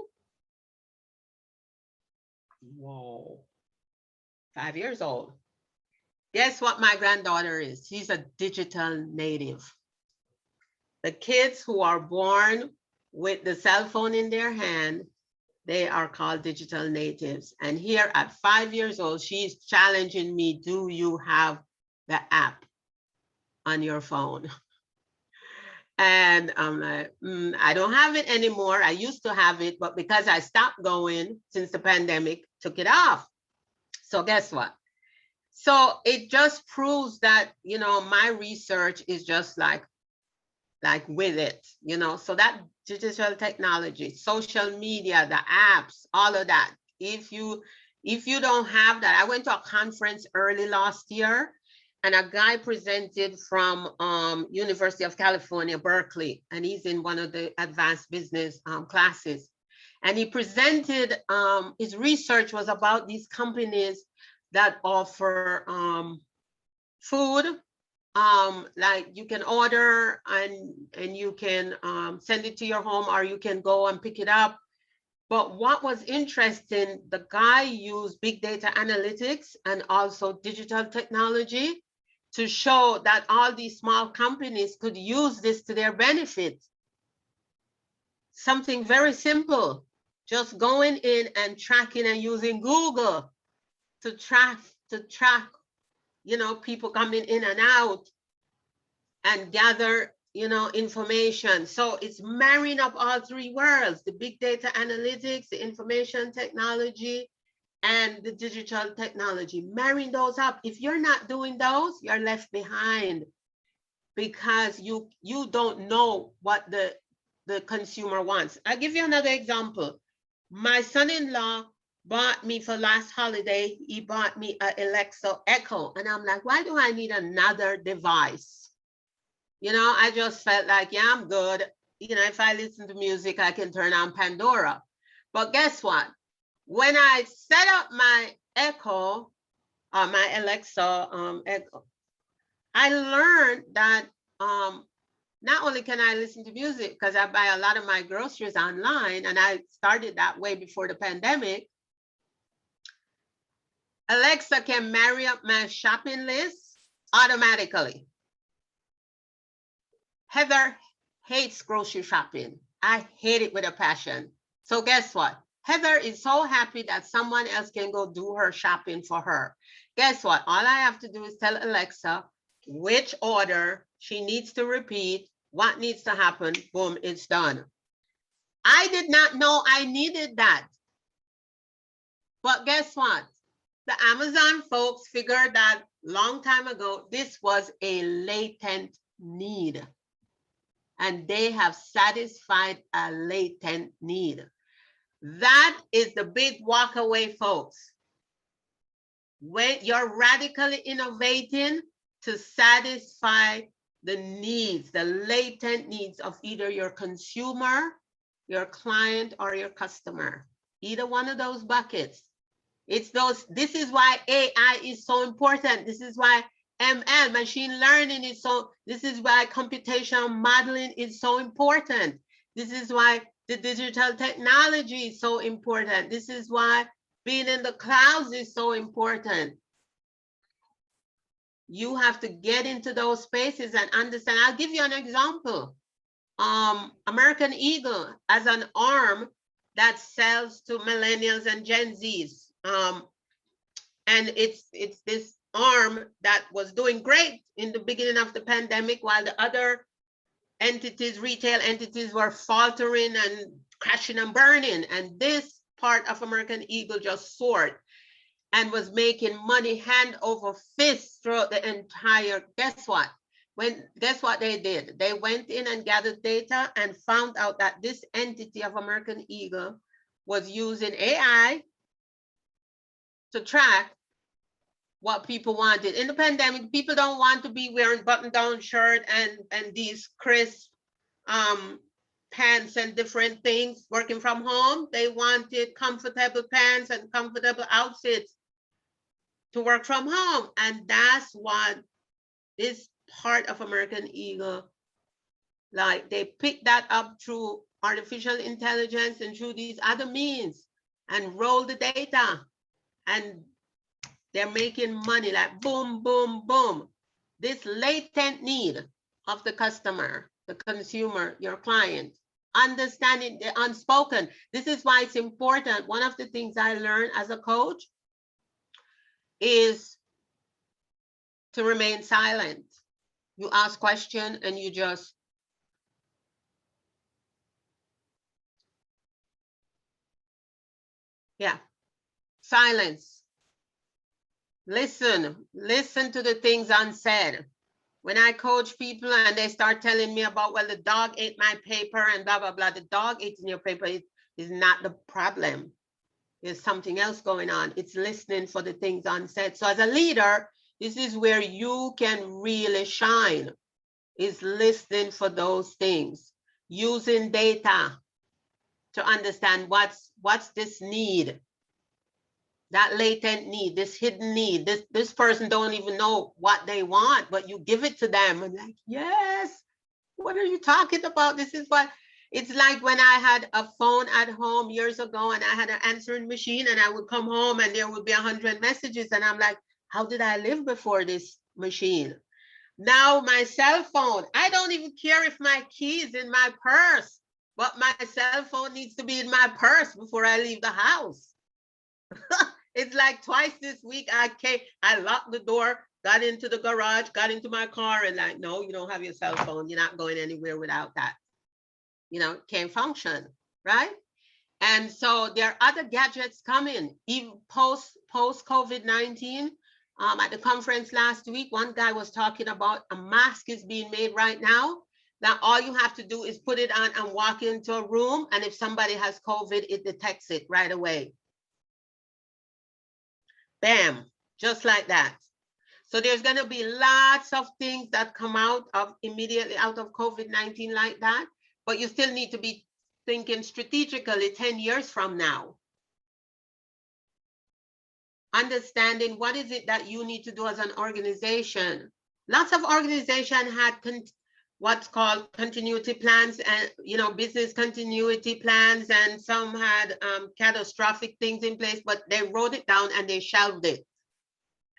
Whoa, 5 years old. Guess what my granddaughter is? She's a digital native. The kids who are born with the cell phone in their hand, they are called digital natives. And here at 5 years old, she's challenging me, do you have the app on your phone? And I'm like, I don't have it anymore. I used to have it, but because I stopped going since the pandemic, took it off. So guess what? So it just proves that, you know, my research is just like with it, you know, so that digital technology, social media, the apps, all of that. If you don't have that, I went to a conference early last year, and a guy presented from University of California, Berkeley, and he's in one of the advanced business classes. And he presented, his research was about these companies that offer food, like you can order and you can send it to your home, or you can go and pick it up. But what was interesting, the guy used big data analytics and also digital technology to show that all these small companies could use this to their benefit. Something very simple, just going in and tracking and using Google to track, you know, people coming in and out and gather, you know, information. So it's marrying up all three worlds, the big data analytics, the information technology, and the digital technology, marrying those up. If you're not doing those, you're left behind, because you don't know what the consumer wants. I'll give you another example. My son-in-law bought me for last holiday, he bought me an Alexa Echo. And I'm like, why do I need another device? You know, I just felt like, yeah, I'm good. You know, if I listen to music, I can turn on Pandora. But guess what? When I set up my Echo, my Alexa Echo, I learned that not only can I listen to music, because I buy a lot of my groceries online, and I started that way before the pandemic, Alexa can marry up my shopping list automatically. Heather hates grocery shopping. I hate it with a passion. So guess what? Heather is so happy that someone else can go do her shopping for her. Guess what? All I have to do is tell Alexa which order she needs to repeat, what needs to happen, boom, it's done. I did not know I needed that. But guess what? The Amazon folks figured that long time ago, this was a latent need. And they have satisfied a latent need. That is the big walk away, folks. When you're radically innovating to satisfy the needs, the latent needs of either your consumer, your client, or your customer. Either one of those buckets. It's those, this is why AI is so important. This is why ML, machine learning is so, this is why computational modeling is so important. This is why the digital technology is so important. This is why being in the clouds is so important. You have to get into those spaces and understand. I'll give you an example. American Eagle as an arm that sells to millennials and Gen Zs. And it's this arm that was doing great in the beginning of the pandemic, while the other entities, retail entities, were faltering and crashing and burning. And this part of American Eagle just soared and was making money hand over fist throughout the entire, guess what? Guess what they did? They went in and gathered data and found out that this entity of American Eagle was using AI to track what people wanted. In the pandemic, people don't want to be wearing button-down shirt and these crisp pants and different things working from home. They wanted comfortable pants and comfortable outfits to work from home. And that's what this part of American Eagle, like they picked that up through artificial intelligence and through these other means and roll the data, and they're making money like boom, boom, boom. This latent need of the customer, the consumer, your client, understanding the unspoken. This is why it's important. One of the things I learned as a coach is to remain silent. You ask questions and you just silence. Listen to the things unsaid. When I coach people and they start telling me about, well, the dog ate my paper and blah, blah, blah. The dog eating your paper is not the problem. There's something else going on. It's listening for the things unsaid. So as a leader, this is where you can really shine, is listening for those things, using data to understand what's this need, that latent need, this hidden need. This person don't even know what they want, but you give it to them and like, yes, what are you talking about? This is what, it's like when I had a phone at home years ago and I had an answering machine and I would come home and there would be 100 messages and I'm like, how did I live before this machine? Now my cell phone, I don't even care if my key is in my purse, but my cell phone needs to be in my purse before I leave the house. It's like twice this week I locked the door, got into the garage, got into my car and like, no, you don't have your cell phone. You're not going anywhere without that. You know, it can't function, right? And so there are other gadgets coming, even post COVID-19. At the conference last week, one guy was talking about a mask is being made right now. That all you have to do is put it on and walk into a room. And if somebody has COVID, it detects it right away. Bam, just like that. So there's going to be lots of things that come out of immediately out of COVID-19 like that, but you still need to be thinking strategically 10 years from now. Understanding what is it that you need to do as an organization. Lots of organizations had what's called continuity plans and, you know, business continuity plans, and some had catastrophic things in place, but they wrote it down and they shelved it.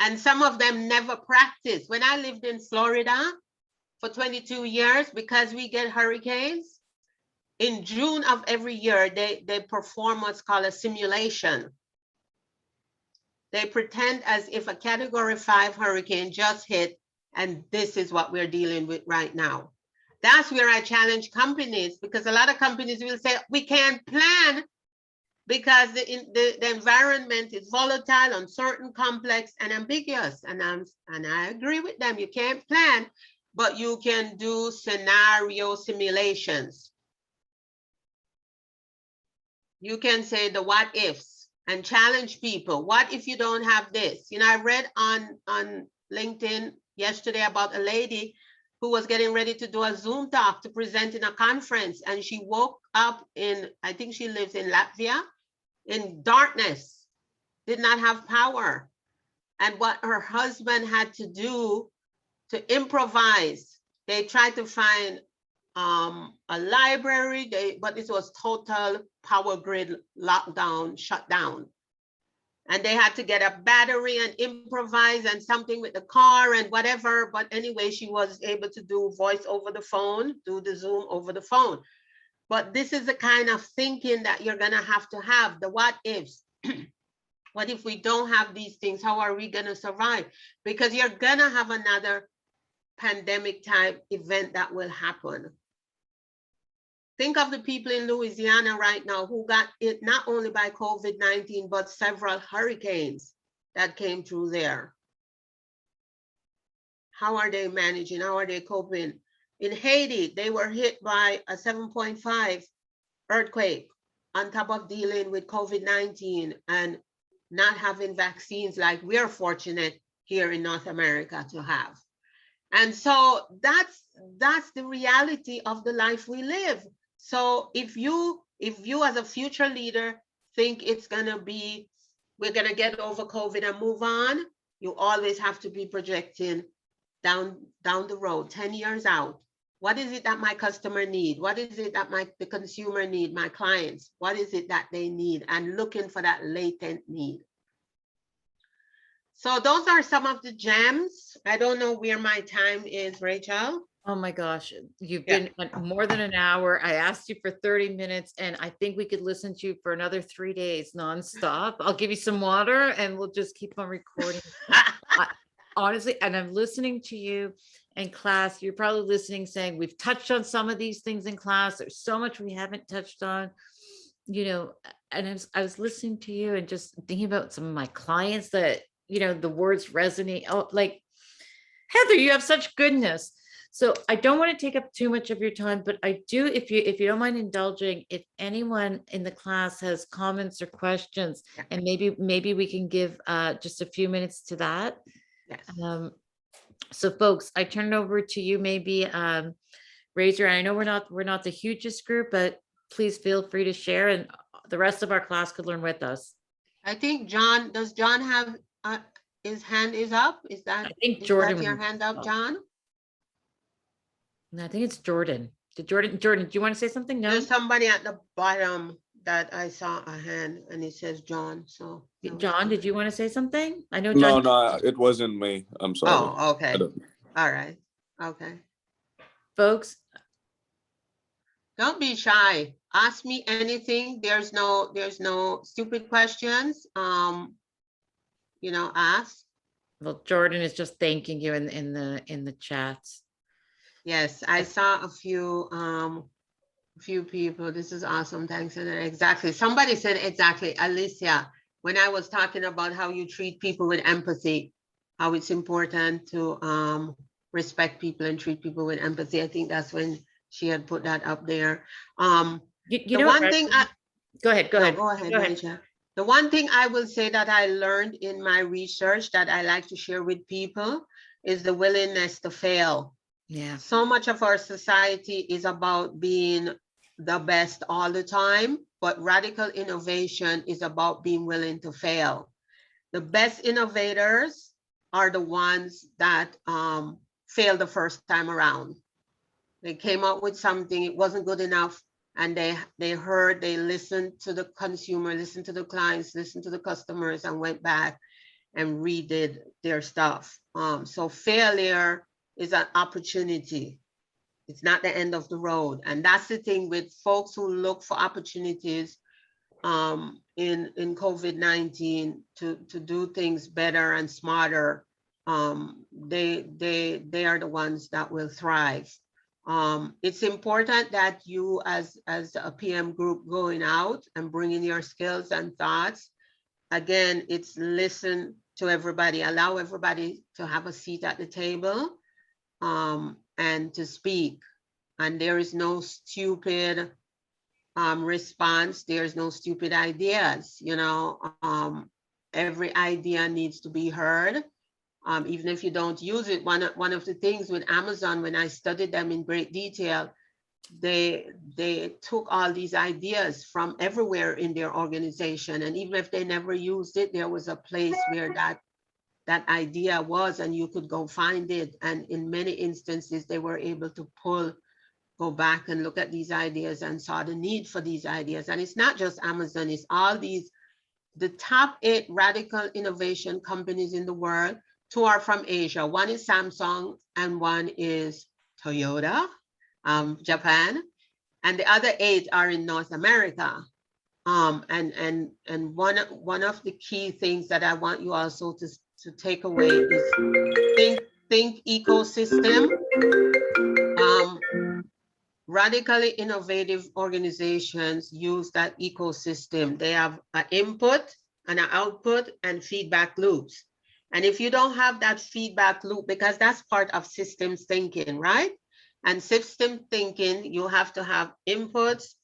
And some of them never practiced. When I lived in Florida for 22 years, because we get hurricanes, in June of every year, they perform what's called a simulation. They pretend as if a Category 5 hurricane just hit, and this is what we're dealing with right now. That's where I challenge companies, because a lot of companies will say, we can't plan because the environment is volatile, uncertain, complex, and ambiguous. And I agree with them. You can't plan, but you can do scenario simulations. You can say the what ifs and challenge people. What if you don't have this? You know, I read on LinkedIn yesterday about a lady who was getting ready to do a Zoom talk to present in a conference. And she woke up in, I think she lives in Latvia, in darkness, did not have power. And what her husband had to do to improvise, they tried to find a library, but it was total power grid lockdown, shut down. And they had to get a battery and improvise and something with the car and whatever. But anyway, she was able to do voice over the phone, do the Zoom over the phone. But this is the kind of thinking that you're gonna have to have, the what ifs. What if we don't have these things? How are we gonna survive? Because you're gonna have another pandemic type event that will happen. Think of the people in Louisiana right now who got it not only by COVID-19, but several hurricanes that came through there. How are they managing? How are they coping? In Haiti, they were hit by a 7.5 earthquake on top of dealing with COVID-19 and not having vaccines like we're fortunate here in North America to have. And so that's the reality of the life we live. So if you as a future leader think it's gonna be, we're gonna get over COVID and move on, you always have to be projecting down the road, 10 years out. What is it that my customer need? What is it that the consumer need, my clients? What is it that they need? And looking for that latent need. So those are some of the gems. I don't know where my time is, Rachel. Oh my gosh, you've been more than an hour. I asked you for 30 minutes and I think we could listen to you for another 3 days nonstop. I'll give you some water and we'll just keep on recording. Honestly, and I'm listening to you in class. You're probably listening saying, we've touched on some of these things in class. There's so much we haven't touched on, you know, and I was listening to you and just thinking about some of my clients that, you know, the words resonate. Oh, like, Heather, you have such goodness. So I don't want to take up too much of your time, but I do, if you don't mind indulging, if anyone in the class has comments or questions, and maybe we can give just a few minutes to that. Yes. So folks, I turn it over to you, maybe raise your hand. I know we're not the hugest group, but please feel free to share and the rest of our class could learn with us. I think John, does John have his hand is up? Is that, I think Jordan, your hand up, John? I think it's Jordan. Jordan, do you want to say something? No. There's somebody at the bottom that I saw a hand and it says John. So John, did you want to say something? I know John. No, it wasn't me. I'm sorry. Oh, okay. All right. Okay. Folks, don't be shy. Ask me anything. There's no stupid questions. You know, ask. Well, Jordan is just thanking you in the chats. Yes, I saw a few people. This is awesome. Thanks. Exactly. Somebody said exactly, Alicia, when I was talking about how you treat people with empathy, how it's important to respect people and treat people with empathy. I think that's when she had put that up there. You know, one thing. Go ahead. Go ahead, Rachel. The one thing I will say that I learned in my research that I like to share with people is the willingness to fail. Yeah. So much of our society is about being the best all the time, but radical innovation is about being willing to fail. The best innovators are the ones that fail the first time around. They came up with something, it wasn't good enough, and they listened to the consumer, listened to the clients, listened to the customers, and went back and redid their stuff. So failure is an opportunity. It's not the end of the road. And that's the thing with folks who look for opportunities in COVID-19 to do things better and smarter. They are the ones that will thrive. It's important that you as a PM group going out and bringing your skills and thoughts. Again, it's listen to everybody, allow everybody to have a seat at the table. And to speak, and there is no stupid response. There's no stupid ideas. You know, every idea needs to be heard. Even if you don't use it, one of the things with Amazon, when I studied them in great detail, they took all these ideas from everywhere in their organization. And even if they never used it, there was a place where that idea was, and you could go find it. And in many instances, they were able to go back and look at these ideas and saw the need for these ideas. And it's not just Amazon, it's all these, the top 8 radical innovation companies in the world. 2 are from Asia. One is Samsung and one is Toyota, Japan. And the other 8 are in North America. And one of the key things that I want you also to take away is think ecosystem. Radically innovative organizations use that ecosystem. They have an input and an output and feedback loops. And if you don't have that feedback loop, because that's part of systems thinking, right? And system thinking, you have to have inputs,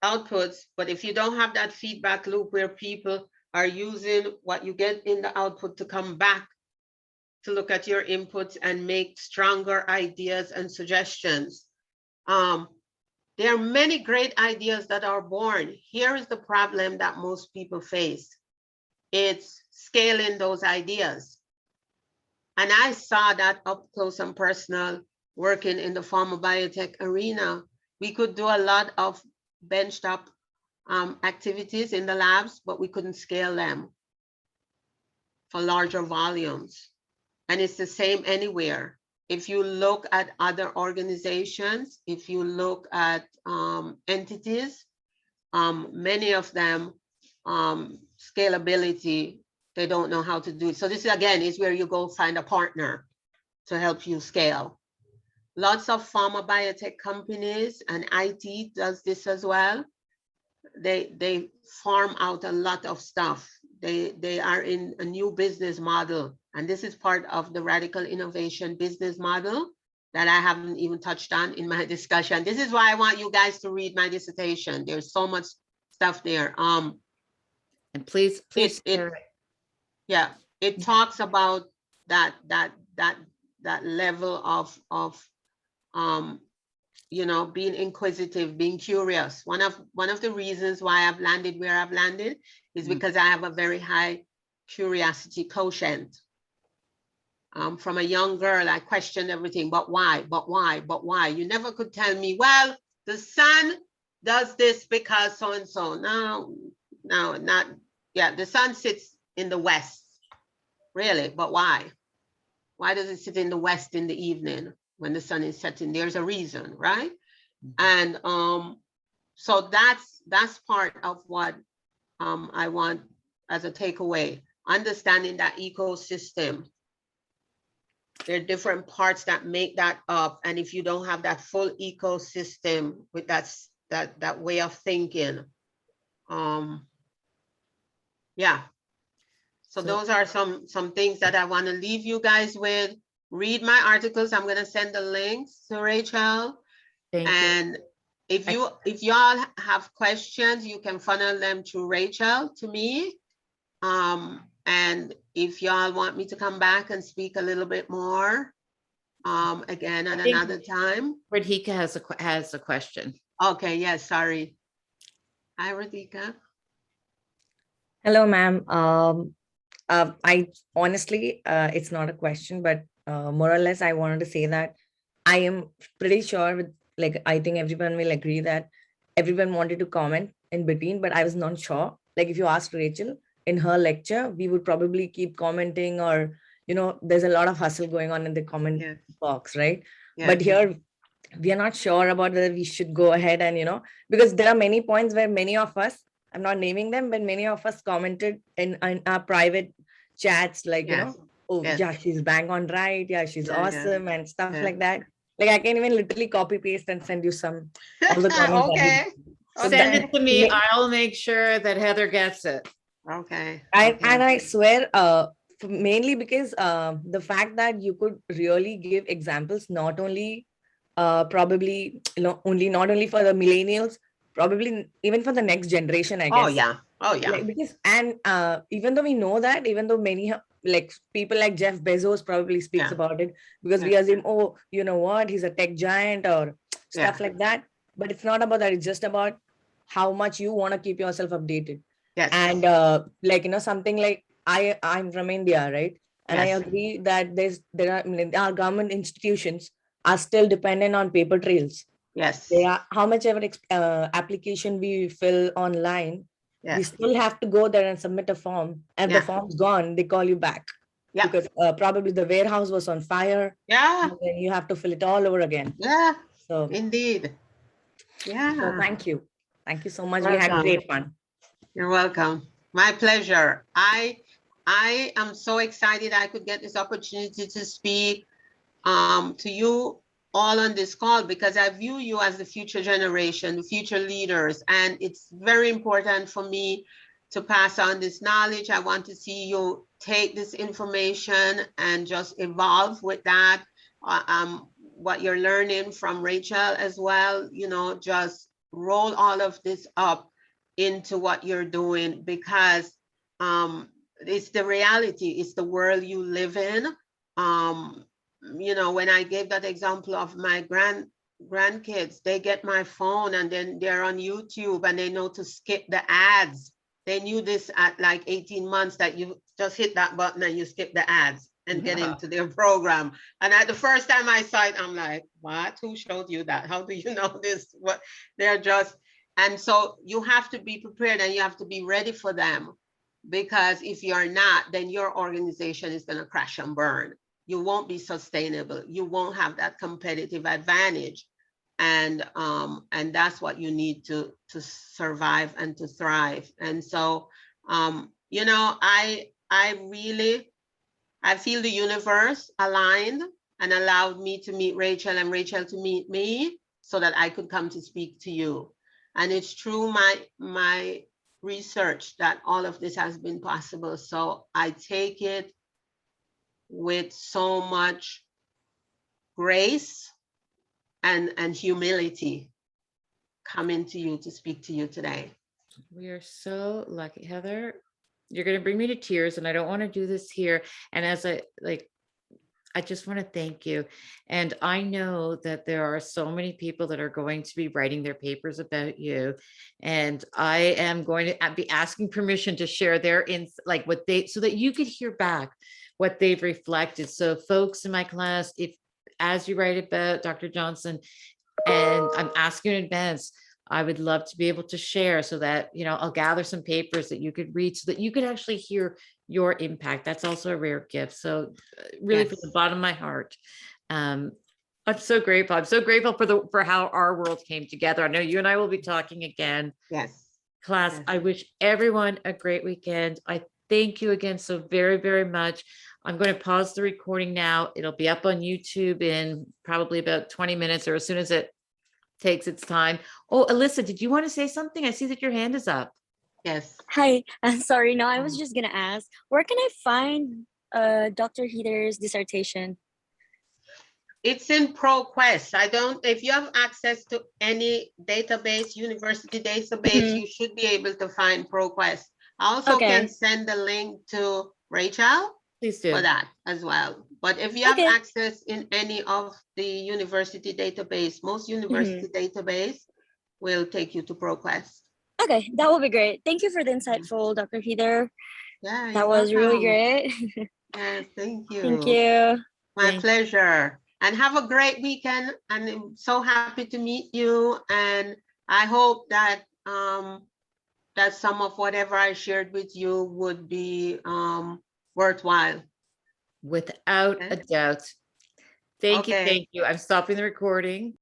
outputs, but if you don't have that feedback loop where people are using what you get in the output to come back to look at your inputs and make stronger ideas and suggestions. There are many great ideas that are born. Here is the problem that most people face. It's scaling those ideas. And I saw that up close and personal working in the pharma biotech arena. We could do a lot of benchtop activities in the labs, but we couldn't scale them for larger volumes. And it's the same anywhere. If you look at other organizations, if you look at entities, many of them, scalability, they don't know how to do it. So this, again, is where you go find a partner to help you scale. Lots of pharma biotech companies, and IT does this as well. They farm out a lot of stuff. They are in a new business model. And this is part of the radical innovation business model that I haven't even touched on in my discussion. This is why I want you guys to read my dissertation. There's so much stuff there. And please share it. Yeah, it talks about that level of you know, being inquisitive, being curious. One of the reasons why I've landed where I've landed is because I have a very high curiosity quotient. From a young girl, I questioned everything, but why, but why, but why? You never could tell me, well, the sun does this because so-and-so. No, not, yeah, the sun sits in the west, really, but why? Why does it sit in the west in the evening when the sun is setting? There's a reason, right? And so that's part of what I want as a takeaway, understanding that ecosystem. There are different parts that make that up. And if you don't have that full ecosystem with that way of thinking, yeah. So those are some things that I want to leave you guys with. Read my articles. I'm going to send the links to Rachel. And if y'all have questions, you can funnel them to Rachel, to me. And if y'all want me to come back and speak a little bit more, again, at another time. Radhika has a question. Okay, yes, sorry. Hi, Radhika. Hello, ma'am. I honestly, it's not a question, but more or less, I wanted to say that I am pretty sure with, like, I think everyone will agree that everyone wanted to comment in between, but I was not sure. Like, if you asked Rachel in her lecture, we would probably keep commenting, or, you know, there's a lot of hustle going on in the comment box, right? Yeah. But here, we are not sure about whether we should go ahead and, you know, because there are many points where many of us, I'm not naming them, but many of us commented in our private chats, like, you know, oh, yeah, she's bang on right. Yeah, she's awesome and stuff like that. Like, I can even literally copy paste and send you some. All the comments. Okay. So send it to me. I'll make sure that Heather gets it. Okay. And I swear, mainly because the fact that you could really give examples, not only probably, you know, not only for the millennials, probably even for the next generation, I guess. Oh yeah. Like, because, and even though we know that, even though like people like Jeff Bezos probably speaks Yeah. about it, because we Yeah. assume, oh, you know what, he's a tech giant or stuff Yeah. like that. But it's not about that. It's just about how much you want to keep yourself updated. Yes. And like, you know, something like I'm from India, right? And I Yes. agree that I mean, our government institutions are still dependent on paper trails. Yes. They are, how much ever application we fill online, we Yes. still have to go there and submit a form. And Yeah. the form's gone, they call you back. Yeah. Because probably the warehouse was on fire. Yeah. And then you have to fill it all over again. Yeah. So, Indeed. Yeah. so thank you. Thank you so much. We had Welcome. great fun. You're welcome. My pleasure. I am so excited I could get this opportunity to speak to you all on this call, because I view you as the future generation, the future leaders, and it's very important for me to pass on this knowledge. I want to see you take this information and just evolve with that. What you're learning from Rachel as well, you know, just roll all of this up into what you're doing, because it's the reality, it's the world you live in. You know, when I gave that example of my grandkids, they get my phone and then they're on YouTube and they know to skip the ads. They knew this at like 18 months, that you just hit that button and you skip the ads and get into their program. And at the first time I saw it, I'm like, what? Who showed you that? How do you know this? What? They're just, and so you have to be prepared and you have to be ready for them, because if you're not, then your organization is going to crash and burn. You won't be sustainable. You won't have that competitive advantage. And that's what you need to survive and to thrive. And so, you know, I feel the universe aligned and allowed me to meet Rachel and Rachel to meet me so that I could come to speak to you. And it's through my research that all of this has been possible. So I take it with so much grace and humility coming to you to speak to you today. We are so lucky, Heather. You're going to bring me to tears, and I don't want to do this here. And as I just want to thank you. And I know that there are so many people that are going to be writing their papers about you. And I am going to be asking permission to share their like what they, so that you could hear back what they've reflected. So folks in my class, if as you write about Dr. Johnson, and I'm asking in advance, I would love to be able to share so that, you know, I'll gather some papers that you could read so that you could actually hear your impact. That's also a rare gift. So really from the bottom of my heart, I'm so grateful. I'm so grateful for how our world came together. I know you and I will be talking again. Yes. Class, Yes. I wish everyone a great weekend. I thank you again so very, very much. I'm going to pause the recording now. It'll be up on YouTube in probably about 20 minutes or as soon as it takes its time. Oh, Alyssa, did you want to say something? I see that your hand is up. Yes. Hi, I'm sorry. No, I was just gonna ask, where can I find Dr. Heather's dissertation? It's in ProQuest. If you have access to any database, university database, you should be able to find ProQuest. I also can send the link to Rachel Please do. for that as well. But if you have access in any of the university database, most university database will take you to ProQuest. Okay, that will be great. Thank you for the insightful, Dr. Heather. Yeah, that was really great. Yes, thank you. Thank you. My pleasure. And have a great weekend. And I'm so happy to meet you. And I hope that that some of whatever I shared with you would be worthwhile. Without a doubt. Thank you. Thank you. I'm stopping the recording.